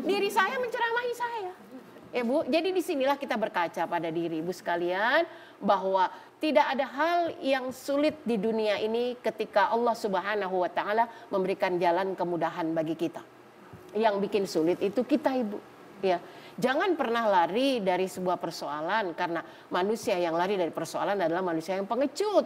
Diri saya menceramahi saya. Ya Bu, jadi disinilah kita berkaca pada diri Ibu sekalian, bahwa tidak ada hal yang sulit di dunia ini ketika Allah Subhanahu wa Ta'ala memberikan jalan kemudahan bagi kita. Yang bikin sulit itu kita Ibu. Ya, jangan pernah lari dari sebuah persoalan, karena manusia yang lari dari persoalan adalah manusia yang pengecut.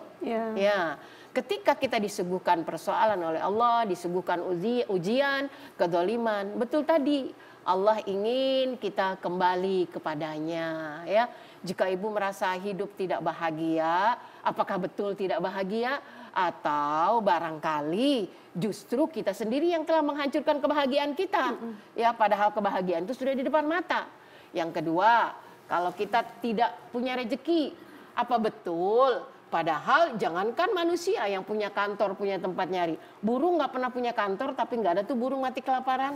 Ya, ketika kita disuguhkan persoalan oleh Allah, disuguhkan ujian, kedzaliman, betul tadi Allah ingin kita kembali kepadanya. Ya, jika ibu merasa hidup tidak bahagia, apakah betul tidak bahagia? Atau barangkali justru kita sendiri yang telah menghancurkan kebahagiaan kita. Ya, padahal kebahagiaan itu sudah di depan mata. Yang kedua, kalau kita tidak punya rezeki, apa betul? Padahal jangankan manusia yang punya kantor, punya tempat nyari. Burung nggak pernah punya kantor, tapi nggak ada tuh burung mati kelaparan.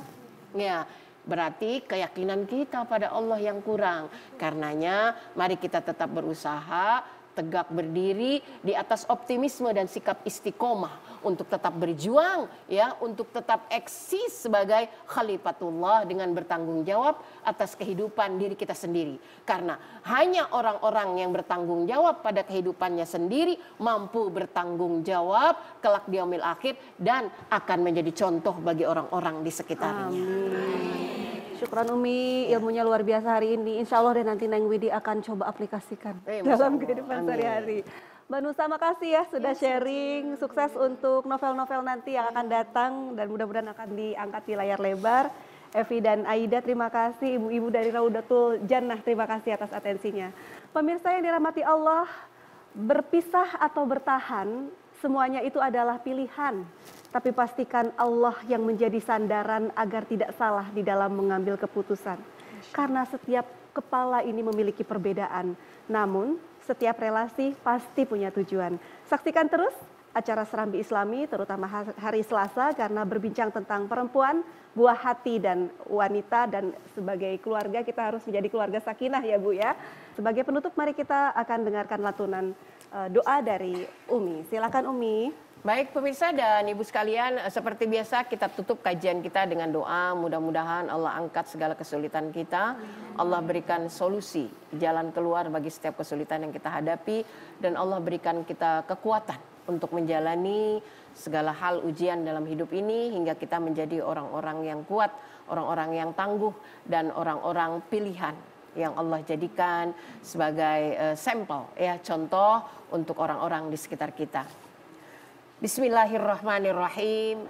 Ya, berarti keyakinan kita pada Allah yang kurang. Karenanya mari kita tetap berusaha, tegak berdiri di atas optimisme dan sikap istiqomah untuk tetap berjuang, ya, untuk tetap eksis sebagai khalifatullah dengan bertanggung jawab atas kehidupan diri kita sendiri. Karena hanya orang-orang yang bertanggung jawab pada kehidupannya sendiri mampu bertanggung jawab kelak di yaumil akhir dan akan menjadi contoh bagi orang-orang di sekitarnya. Syukran Umi, ilmunya luar biasa hari ini. Insya Allah deh nanti Neng Widi akan coba aplikasikan dalam kehidupan sehari-hari. Mbak Nusa, makasih ya sudah sharing. Sukses untuk novel-novel nanti yang akan datang dan mudah-mudahan akan diangkat di layar lebar. Evi dan Aida, terima kasih. Ibu-ibu dari Raudatul Jannah, terima kasih atas atensinya. Pemirsa yang dirahmati Allah, berpisah atau bertahan, semuanya itu adalah pilihan. Tapi pastikan Allah yang menjadi sandaran agar tidak salah di dalam mengambil keputusan. Karena setiap kepala ini memiliki perbedaan. Namun setiap relasi pasti punya tujuan. Saksikan terus acara Serambi Islami terutama hari Selasa karena berbincang tentang perempuan, buah hati dan wanita, dan sebagai keluarga kita harus menjadi keluarga sakinah ya Bu ya. Sebagai penutup mari kita akan dengarkan lantunan doa dari Umi. Silakan Umi. Baik pemirsa dan ibu sekalian, seperti biasa kita tutup kajian kita dengan doa. Mudah-mudahan Allah angkat segala kesulitan kita, Allah berikan solusi, jalan keluar bagi setiap kesulitan yang kita hadapi, dan Allah berikan kita kekuatan untuk menjalani segala hal ujian dalam hidup ini hingga kita menjadi orang-orang yang kuat, orang-orang yang tangguh, dan orang-orang pilihan yang Allah jadikan sebagai sampel, ya, contoh untuk orang-orang di sekitar kita. Bismillahirrahmanirrahim.